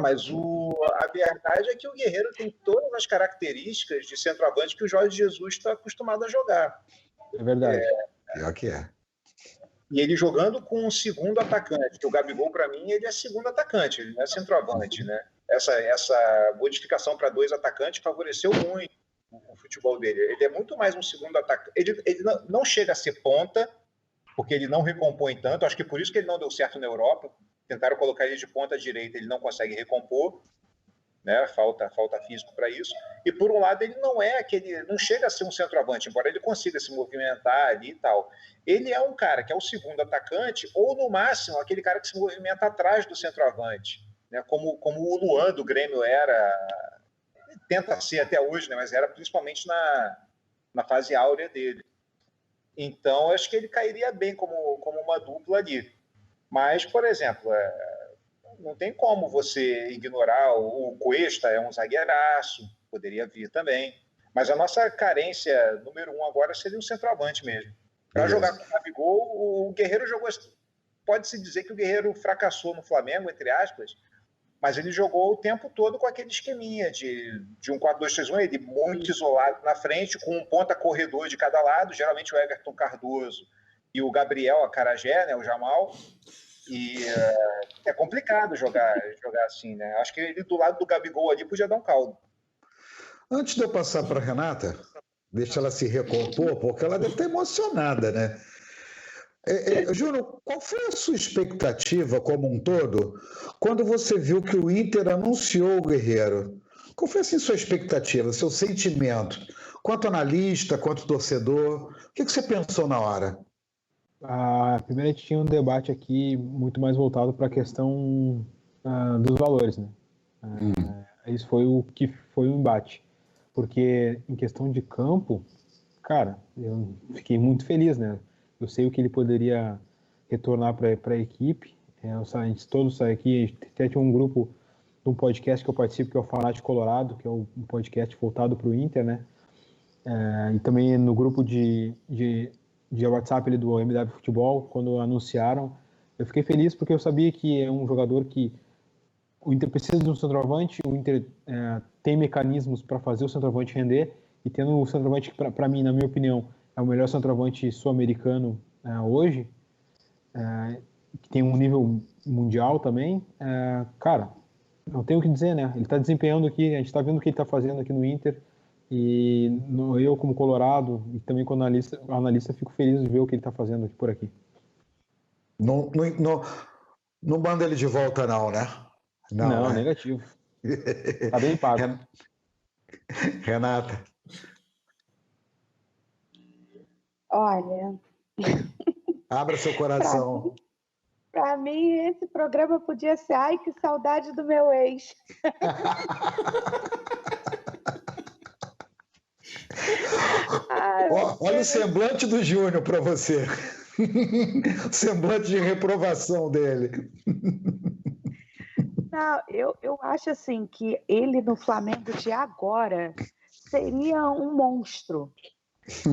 Mas a verdade é que o Guerreiro tem todas as características de centroavante que o Jorge Jesus está acostumado a jogar. É verdade. Pior que é. E ele jogando com um segundo atacante, que o Gabigol, para mim, ele é segundo atacante, ele não é centroavante, né? Essa modificação para 2 atacantes favoreceu muito o futebol dele. Ele é muito mais um segundo atacante. Ele não chega a ser ponta, porque ele não recompõe tanto. Acho que por isso que ele não deu certo na Europa. Tentaram colocar ele de ponta direita, ele não consegue recompor, né? Falta físico para isso. E por um lado ele não chega a ser um centroavante, embora ele consiga se movimentar ali e tal. Ele é um cara que é o segundo atacante, ou no máximo aquele cara que se movimenta atrás do centroavante, né? Como o Luan do Grêmio era, tenta ser até hoje, né? Mas era principalmente na fase áurea dele. Então acho que ele cairia bem como uma dupla ali. Mas, por exemplo, não tem como você ignorar o Cuesta, é um zagueiraço, poderia vir também. Mas a nossa carência número 1 agora seria um centroavante mesmo. Para jogar com o Gabigol, o Guerreiro jogou... Pode-se dizer que o Guerreiro fracassou no Flamengo, entre aspas, mas ele jogou o tempo todo com aquele esqueminha de um 4-2-3-1, ele muito isolado na frente, com um ponta corredor de cada lado, geralmente o Everton Cardoso e o Gabriel Acarajé, né, o Jamal. E é complicado jogar assim, né? Acho que ele do lado do Gabigol ali podia dar um caldo. Antes de eu passar para a Renata, deixa ela se recompor, porque ela deve estar emocionada, né? Júnior, qual foi a sua expectativa como um todo quando você viu que o Inter anunciou o Guerreiro? Qual foi assim sua expectativa, seu sentimento? Quanto analista, quanto torcedor? O que você pensou na hora? Primeiro a gente tinha um debate aqui muito mais voltado para a questão dos valores, né? Isso foi o que foi o embate. Porque em questão de campo, cara, eu fiquei muito feliz, né? Eu sei o que ele poderia retornar para a equipe. A gente todos sai aqui, a gente até tinha um grupo de um podcast que eu participo, que é o Fanático Colorado, que é um podcast voltado para o Inter, né? E também no grupo de WhatsApp ali do MW Futebol, quando anunciaram, eu fiquei feliz porque eu sabia que é um jogador que o Inter precisa de um centroavante, o Inter tem mecanismos para fazer o centroavante render, e tendo o centroavante que, para mim, na minha opinião, é o melhor centroavante sul-americano hoje, que tem um nível mundial também, cara, não tenho o que dizer, né? Ele está desempenhando aqui, a gente está vendo o que ele está fazendo aqui no Inter, e eu, como colorado, e também como analista, fico feliz de ver o que ele está fazendo por aqui. Não manda ele de volta, não, né? Não, né? Negativo. Tá bem pago. Renata. Olha... Abra seu coração. Para mim, esse programa podia ser "Ai, que saudade do meu ex". Olha o semblante do Júnior para você. O semblante de reprovação dele. Não, eu acho assim que ele no Flamengo de agora seria um monstro.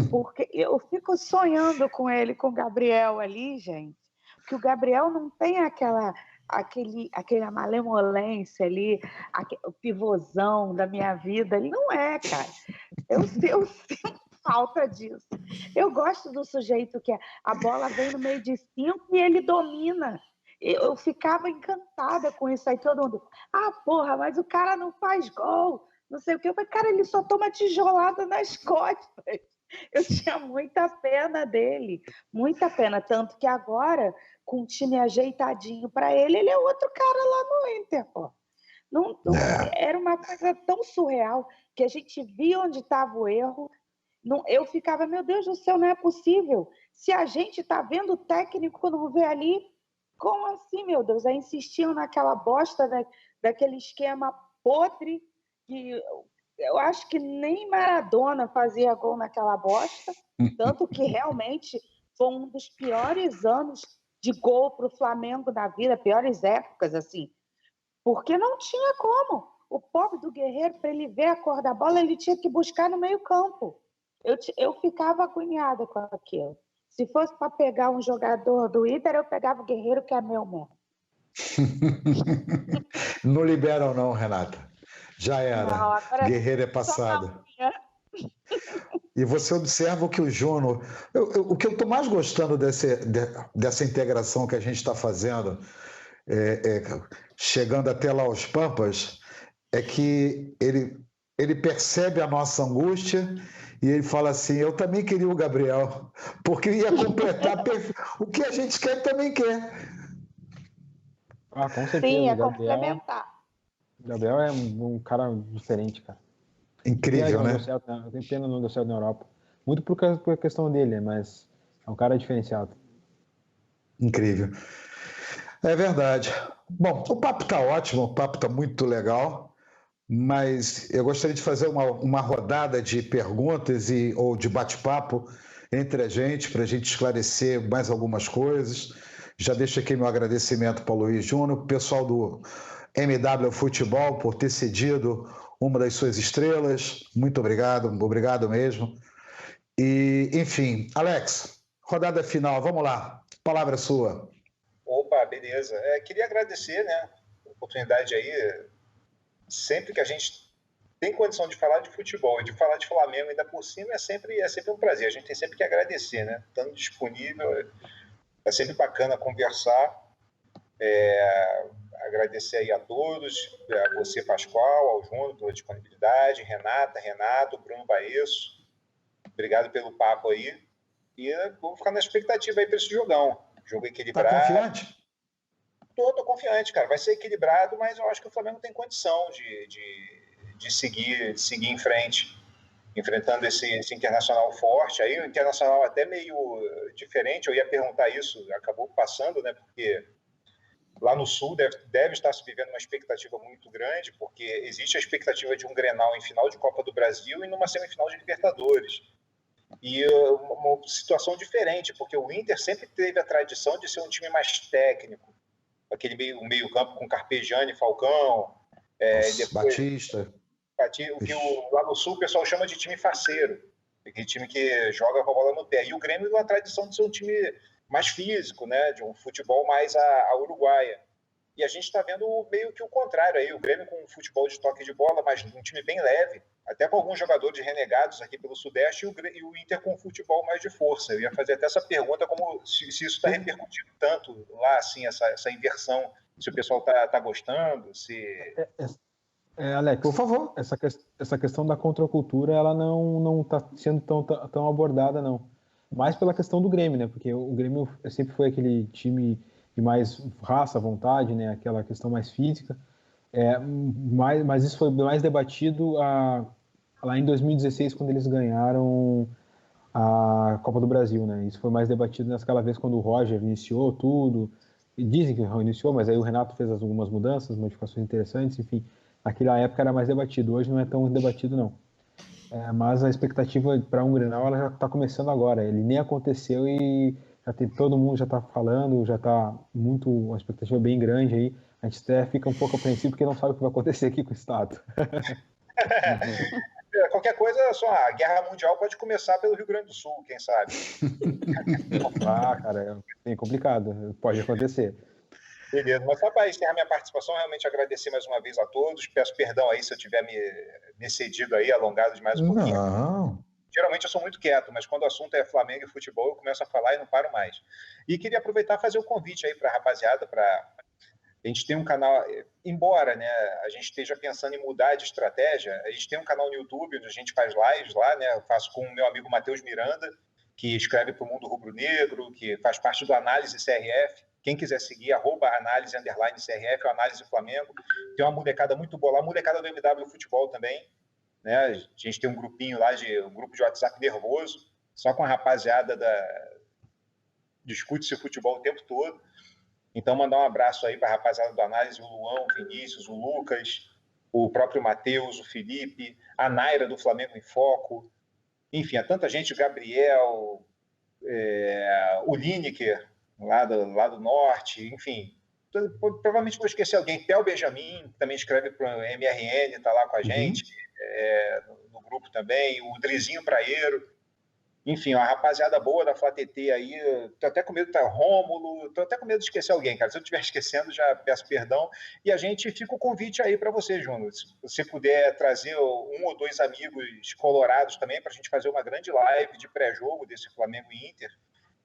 Porque eu fico sonhando com ele, com o Gabriel ali, gente. Porque o Gabriel não tem aquela malemolência ali, o pivôzão da minha vida. Ele não é, cara. Eu sinto falta disso. Eu gosto do sujeito que a bola vem no meio de 5 e ele domina. Eu ficava encantada com isso aí. Todo mundo, porra, mas o cara não faz gol, não sei o quê. Eu falei, cara, ele só toma tijolada nas costas. Eu tinha muita pena dele, muita pena. Tanto que agora, com o time ajeitadinho para ele é outro cara lá no Inter, pô. Era uma coisa tão surreal que a gente via onde estava o erro. Eu ficava, meu Deus do céu, não é possível. Se a gente está vendo o técnico não vê ali, como assim, meu Deus? Aí insistiam naquela bosta daquele esquema podre que eu acho que nem Maradona fazia gol naquela bosta, tanto que realmente foi um dos piores anos de gol para o Flamengo da vida, piores épocas, assim, porque não tinha como. O pobre do Guerreiro, para ele ver a cor da bola, ele tinha que buscar no meio-campo. Eu ficava agoniada com aquilo. Se fosse para pegar um jogador do Inter, eu pegava o Guerreiro, que é meu mesmo. Não liberam, não, Renata. Já era. Não, agora Guerreiro é passado. E você observa que o Júnior... O que eu estou mais gostando dessa integração que a gente está fazendo, chegando até lá aos Pampas, é que ele percebe a nossa angústia e ele fala assim, eu também queria o Gabriel, porque ia completar o que a gente quer também quer. Com certeza. Sim, é complementar. O Gabriel é um cara diferente, cara. Incrível, né? Tem pena não deu certo na Europa. Muito por questão dele, mas é um cara diferenciado. Incrível. É verdade. Bom, o papo está ótimo, o papo está muito legal, mas eu gostaria de fazer uma rodada de perguntas ou de bate-papo entre a gente, para a gente esclarecer mais algumas coisas. Já deixo aqui meu agradecimento para o Luiz Júnior, pessoal do MW Futebol, por ter cedido uma das suas estrelas. Muito obrigado mesmo. E, enfim, Alex, rodada final, vamos lá. Palavra sua. Opa, beleza. Queria agradecer, né, a oportunidade aí. Sempre que a gente tem condição de falar de futebol e de falar de Flamengo ainda por cima, é sempre um prazer. A gente tem sempre que agradecer, né? Estando disponível, é sempre bacana conversar. Agradecer aí a todos, a você, Pascoal, ao Júnior, pela disponibilidade, Renata, Renato, Bruno Baesso. Obrigado pelo papo aí. E vou ficar na expectativa aí para esse jogão. Jogo equilibrado. Tá confiante? Tô confiante, cara. Vai ser equilibrado, mas eu acho que o Flamengo tem condição de seguir em frente, enfrentando esse Internacional forte. Aí o Internacional até meio diferente, eu ia perguntar isso, acabou passando, né? Porque lá no Sul deve estar se vivendo uma expectativa muito grande, porque existe a expectativa de um Grenal em final de Copa do Brasil e numa semifinal de Libertadores. E uma situação diferente, porque o Inter sempre teve a tradição de ser um time mais técnico, aquele meio-campo com Carpegiani, Falcão, depois, Batista. O que lá no Sul o pessoal chama de time faceiro, aquele time que joga com a bola no pé. E o Grêmio tem uma tradição de ser um time mais físico, né, de um futebol mais a uruguaia. E a gente está vendo meio que o contrário aí, o Grêmio com um futebol de toque de bola, mas um time bem leve, até com alguns jogadores renegados aqui pelo Sudeste, e o Inter com um futebol mais de força. Eu ia fazer até essa pergunta, como se isso está repercutindo tanto lá, assim, essa inversão, se o pessoal está gostando, se... Alex, por favor. Essa questão da contracultura, ela não está sendo tão abordada, não. Mais pela questão do Grêmio, né? Porque o Grêmio sempre foi aquele time de mais raça, vontade, né? Aquela questão mais física. Mas isso foi mais debatido lá em 2016, quando eles ganharam a Copa do Brasil, né? Isso foi mais debatido naquela vez quando o Roger iniciou tudo. E dizem que iniciou, mas aí o Renato fez algumas mudanças, modificações interessantes, enfim. Naquela época era mais debatido, hoje não é tão debatido, não. Mas a expectativa para um Grenal ela já está começando agora. Ele nem aconteceu e todo mundo já está falando, já está uma expectativa bem grande aí. A gente até fica um pouco apreensivo porque não sabe o que vai acontecer aqui com o Estado. Qualquer coisa, só a Guerra Mundial pode começar pelo Rio Grande do Sul, quem sabe? Cara, é complicado, pode acontecer. Beleza, mas só para encerrar minha participação, realmente agradecer mais uma vez a todos. Peço perdão aí se eu tiver me cedido aí, alongado de mais um pouquinho. Não. Geralmente eu sou muito quieto, mas quando o assunto é Flamengo e futebol, eu começo a falar e não paro mais. E queria aproveitar e fazer um convite aí para a rapaziada, a gente tem um canal, embora, né, a gente esteja pensando em mudar de estratégia, a gente tem um canal no YouTube onde a gente faz lives lá, né, eu faço com o meu amigo Matheus Miranda, que escreve para o Mundo Rubro Negro, que faz parte do Análise CRF. Quem quiser seguir, @análise_CRF, ou Análise Flamengo. Tem uma molecada muito boa lá, a molecada do MW Futebol também. Né? A gente tem um grupinho lá, um grupo de WhatsApp nervoso, só com a rapaziada discute-se futebol o tempo todo. Então, mandar um abraço aí para a rapaziada do Análise, o Luão, o Vinícius, o Lucas, o próprio Matheus, o Felipe, a Naira do Flamengo em Foco. Enfim, há tanta gente, o Gabriel, o Lineker, lá do norte, enfim. Provavelmente vou esquecer alguém. Theo Benjamin, que também escreve para o MRN, está lá com a gente, no grupo também. O Drizinho Praeiro. Enfim, a rapaziada boa da Flá TT aí. Tô até com medo, Rômulo. Tô até com medo de esquecer alguém, cara. Se eu estiver esquecendo, já peço perdão. E a gente fica o convite aí para você, Júnior. Se você puder trazer um ou dois amigos colorados também, para a gente fazer uma grande live de pré-jogo desse Flamengo e Inter.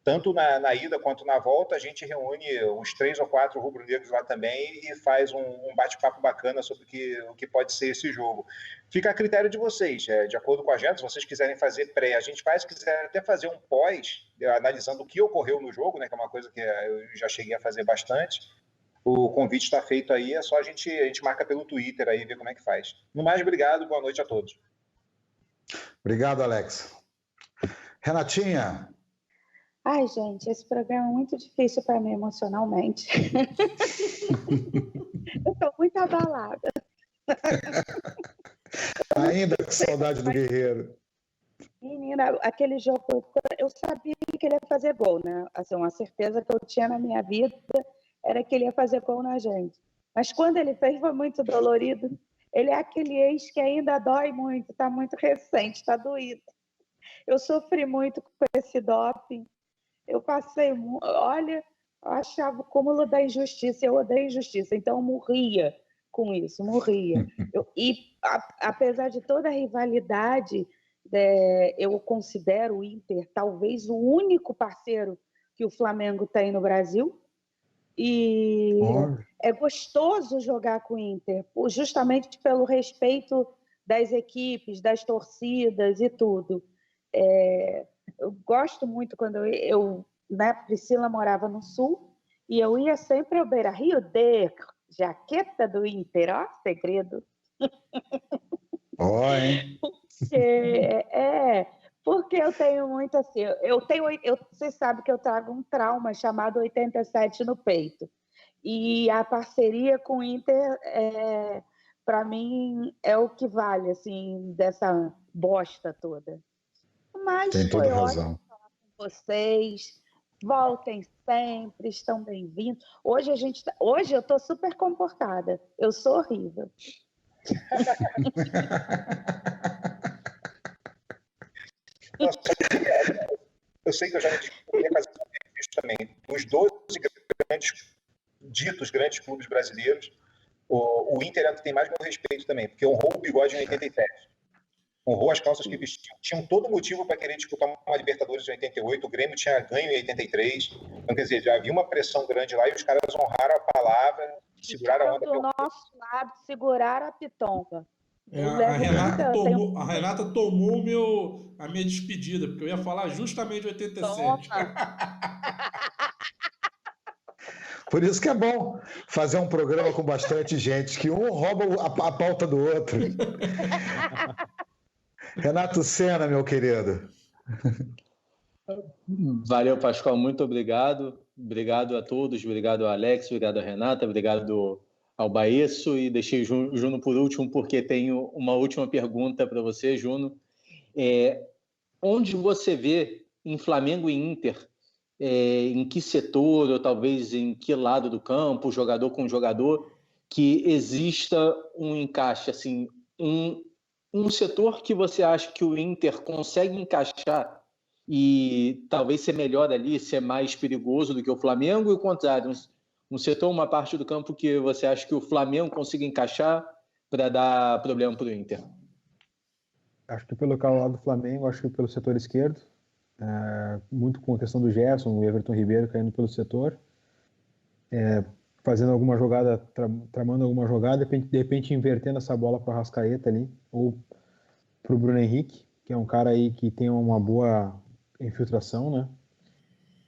Tanto na ida quanto na volta, a gente reúne uns 3 ou 4 rubro-negros lá também e faz um bate-papo bacana sobre o que pode ser esse jogo. Fica a critério de vocês, de acordo com a agenda. Se vocês quiserem fazer pré, a gente faz. Se quiserem até fazer um pós, analisando o que ocorreu no jogo, né, que é uma coisa que eu já cheguei a fazer bastante. O convite está feito aí, é só a gente marca pelo Twitter aí e ver como é que faz. No mais, obrigado, boa noite a todos. Obrigado, Alex. Renatinha. Ai, gente, esse programa é muito difícil para mim emocionalmente. Eu estou muito abalada. Ainda com saudade do Guerreiro. Menina, aquele jogo, eu sabia que ele ia fazer gol, né? Assim, uma certeza que eu tinha na minha vida era que ele ia fazer gol na gente. Mas quando ele fez, foi muito dolorido. Ele é aquele ex que ainda dói muito, está muito recente, está doído. Eu sofri muito com esse doping. Eu passei, olha, eu achava o cúmulo da injustiça, eu odeio injustiça, então eu morria com isso, morria. Apesar de toda a rivalidade, eu considero o Inter talvez o único parceiro que o Flamengo tem no Brasil, e é gostoso jogar com o Inter, justamente pelo respeito das equipes, das torcidas e tudo. Eu gosto muito quando né, Priscila morava no Sul e eu ia sempre ao Beira-Rio de jaqueta do Inter, ó, segredo. Oi. Porque eu tenho muito assim, você sabe que eu trago um trauma chamado 87 no peito. E a parceria com o Inter, para mim, é o que vale, assim, dessa bosta toda. Mas tem toda razão. Falar com vocês. Voltem sempre, estão bem-vindos. Hoje eu estou super comportada. Eu sou horrível. Eu sei que eu já me desculpei, mas também dos 12 grandes ditos grandes clubes brasileiros, o Inter tem mais meu respeito também, porque honrou o bigode em 87. Honrou as calças que vestiam. Tinham todo motivo para querer disputar uma Libertadores em 88. O Grêmio tinha ganho em 83. Então, quer dizer, já havia uma pressão grande lá e os caras honraram a palavra, seguraram a onda. Do nosso lado, seguraram a pitomba. A Renata tomou a minha despedida, porque eu ia falar justamente 87. Por isso que é bom fazer um programa com bastante gente, que um rouba a pauta do outro. Renato Senna, meu querido. Valeu, Pascoal, muito obrigado. Obrigado a todos, obrigado a Alex, obrigado a Renata, obrigado ao Baesso, e deixei o Juno por último, porque tenho uma última pergunta para você, Juno. Onde você vê em Flamengo e Inter, em que setor, ou talvez em que lado do campo, jogador com jogador, que exista um encaixe, assim, um setor que você acha que o Inter consegue encaixar e talvez ser melhor ali, ser mais perigoso do que o Flamengo, e o contrário, um setor, uma parte do campo que você acha que o Flamengo consiga encaixar para dar problema para o Inter? Acho que pelo lado do Flamengo, acho que pelo setor esquerdo, muito com a questão do Gerson, o Everton Ribeiro caindo pelo setor, fazendo alguma jogada, tramando alguma jogada, de repente invertendo essa bola para o Arrascaeta ali, ou para o Bruno Henrique, que é um cara aí que tem uma boa infiltração, né?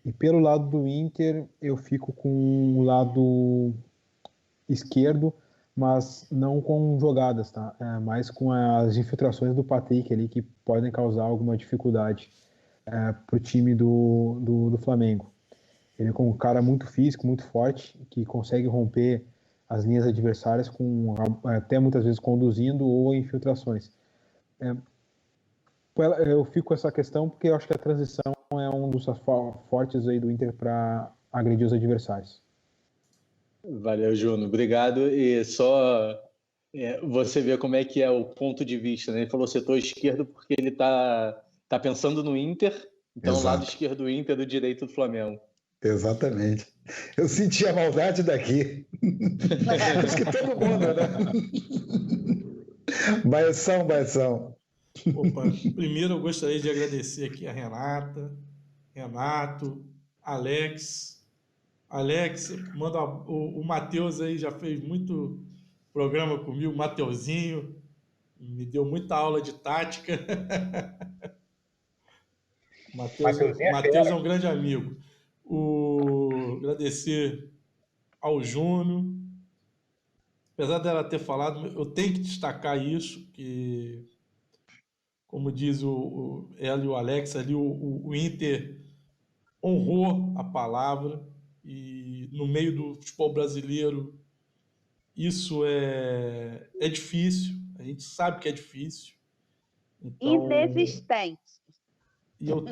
E pelo lado do Inter, eu fico com o lado esquerdo, mas não com jogadas, tá? Mais com as infiltrações do Patrick ali, que podem causar alguma dificuldade para o time do Flamengo. Ele é um cara muito físico, muito forte, que consegue romper as linhas adversárias, até muitas vezes conduzindo ou infiltrações. Eu fico com essa questão porque eu acho que a transição é um dos fortes aí do Inter para agredir os adversários. Valeu, Juno. Obrigado. E só você vê como é que é o ponto de vista, né? Ele falou setor esquerdo porque ele tá pensando no Inter, então o lado esquerdo do Inter, do direito do Flamengo. Exatamente. Eu senti a maldade daqui. Acho que todo mundo, né? Baeção. Opa, primeiro eu gostaria de agradecer aqui a Renata, Renato, Alex. Alex, manda o Matheus aí, já fez muito programa comigo, o Mateuzinho, me deu muita aula de tática. Matheus é um grande amigo. Agradecer ao Juno. Apesar dela ter falado, eu tenho que destacar isso, que, como diz ela e o Alex ali, o Inter honrou a palavra, e no meio do futebol brasileiro isso é difícil, a gente sabe que é difícil. Então, inexistente. E eu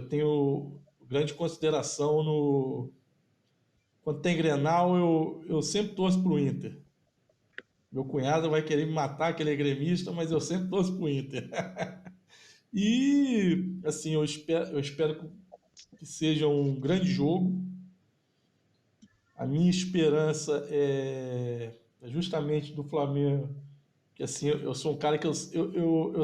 tenho grande consideração quando tem Grenal, eu sempre torço pro Inter. Meu cunhado vai querer me matar, que ele é gremista, mas eu sempre torço pro Inter. E, assim, eu espero que seja um grande jogo. A minha esperança é justamente do Flamengo, que, assim, eu sou um cara que eu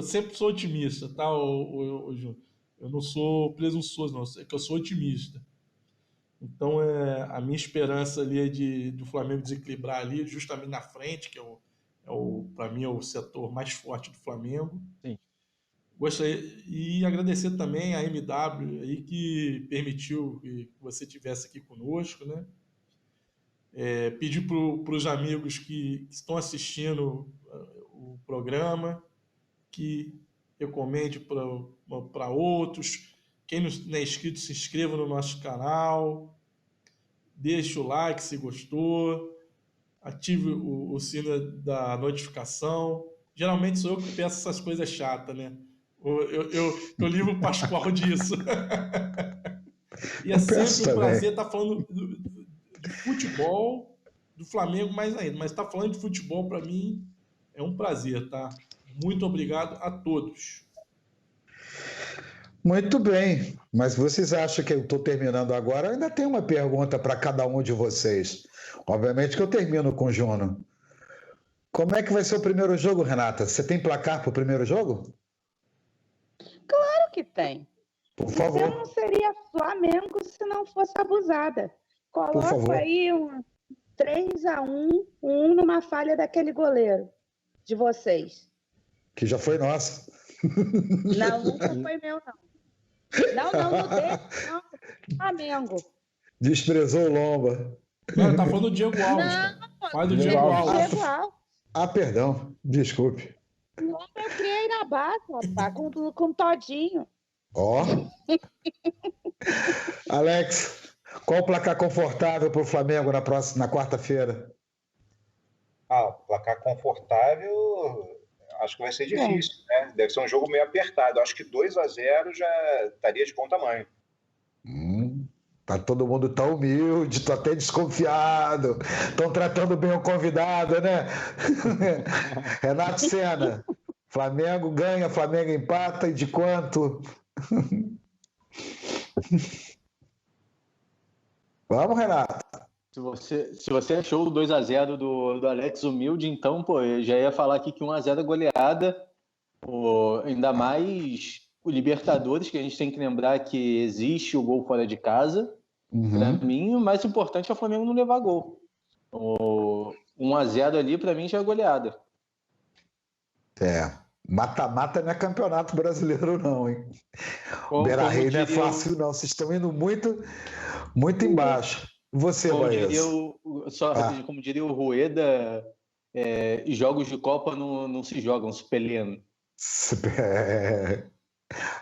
sempre sou otimista, tá, Júnior? Eu não sou presunçoso, não, é que eu sou otimista. Então, a minha esperança ali é do Flamengo desequilibrar ali, justamente na frente, que para mim é o setor mais forte do Flamengo. Sim. Gostaria e agradecer também a MW aí, que permitiu que você estivesse aqui conosco, né? Pedir para os amigos que estão assistindo o programa que recomende para outros. Quem não é inscrito, se inscreva no nosso canal, deixe o like se gostou, ative o sino da notificação. Geralmente sou eu que peço essas coisas chatas, né? Eu livro o Pascoal disso. E é sempre um prazer estar falando de futebol, do Flamengo mais ainda, mas estar falando de futebol para mim é um prazer, tá? Muito obrigado a todos. Muito bem, mas vocês acham que eu estou terminando agora? Eu ainda tenho uma pergunta para cada um de vocês. Obviamente que eu termino com o Juno. Como é que vai ser o primeiro jogo, Renata? Você tem placar para o primeiro jogo? Claro que tem. Por Eu favor. não seria Flamengo se não fosse abusada. Por Coloco favor. aí um 3-1, um numa falha daquele goleiro de vocês. Que já foi nossa. Não, nunca foi meu, não. Não dele, não. Flamengo. Desprezou o Lomba. Não, tá falando do Diego Alves, cara. Faz do Diego Alves. Diego Alves. Ah, perdão. Desculpe. Eu criei na base, rapaz, com Todinho. Ó. Alex, qual o placar confortável para o Flamengo na quarta-feira? Placar confortável, acho que vai ser difícil, né? Deve ser um jogo meio apertado. Acho que 2-0 já estaria de bom tamanho. Tá todo mundo tão humilde, tô até desconfiado. Estão tratando bem o convidado, né? Renato Senna, Flamengo ganha, Flamengo empata, e de quanto? Vamos, Renato. Se você achou o 2-0 do Alex humilde, então, pô, eu já ia falar aqui que 1-0 é goleada. Pô, ainda mais o Libertadores, que a gente tem que lembrar que existe o gol fora de casa. Para mim, o mais importante é o Flamengo não levar gol. O 1-0 ali, para mim, já é goleada. Mata-mata não é campeonato brasileiro, não, hein? O Beira-Rio não é fácil, não. Vocês estão indo muito, muito embaixo. Você, Baez? Como diria o Rueda, jogos de Copa não se jogam, se peleando.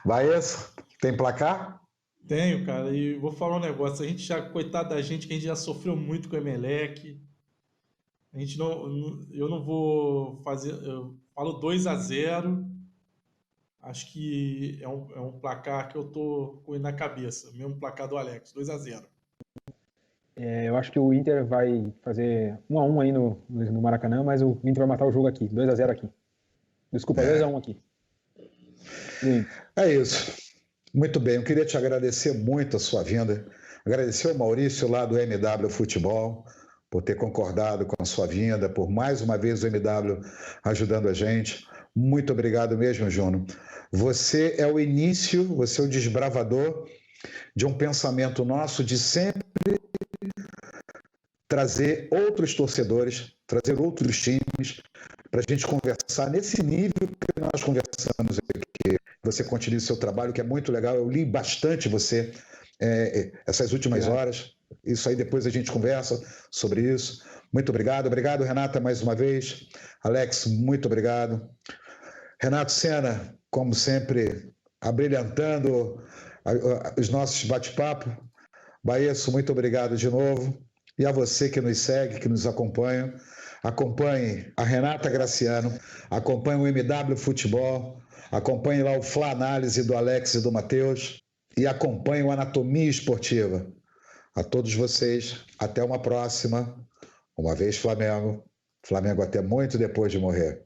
Baez, tem placar? Tenho, cara, e vou falar um negócio. A gente já, coitado da gente, que a gente já sofreu muito com o Emelec. Eu não vou fazer. Eu falo 2-0. Acho que é um placar que eu tô com ele na cabeça. Mesmo placar do Alex, 2-0. Eu acho que o Inter vai fazer 1-1 aí no Maracanã, mas o Inter vai matar o jogo aqui, 2-0 aqui. Desculpa, 2-1 aqui. É isso. Muito bem, eu queria te agradecer muito a sua vinda, agradecer ao Maurício lá do MW Futebol por ter concordado com a sua vinda, por mais uma vez o MW ajudando a gente. Muito obrigado mesmo, Juno. Você é o início, você é o desbravador de um pensamento nosso de sempre trazer outros torcedores, trazer outros times para a gente conversar nesse nível que nós conversamos aqui. Você continue o seu trabalho, que é muito legal. Eu li bastante você essas últimas horas. Isso aí depois a gente conversa sobre isso. Muito obrigado. Obrigado, Renata, mais uma vez. Alex, muito obrigado. Renato Senna, como sempre, abrilhantando os nossos bate-papos. Baeço, muito obrigado de novo. E a você que nos segue, que nos acompanha. Acompanhe a Renata Graciano, acompanhe o MW Futebol, acompanhe lá o Fla Análise do Alex e do Matheus e acompanhe o Anatomia Esportiva. A todos vocês, até uma próxima. Uma vez Flamengo, Flamengo até muito depois de morrer.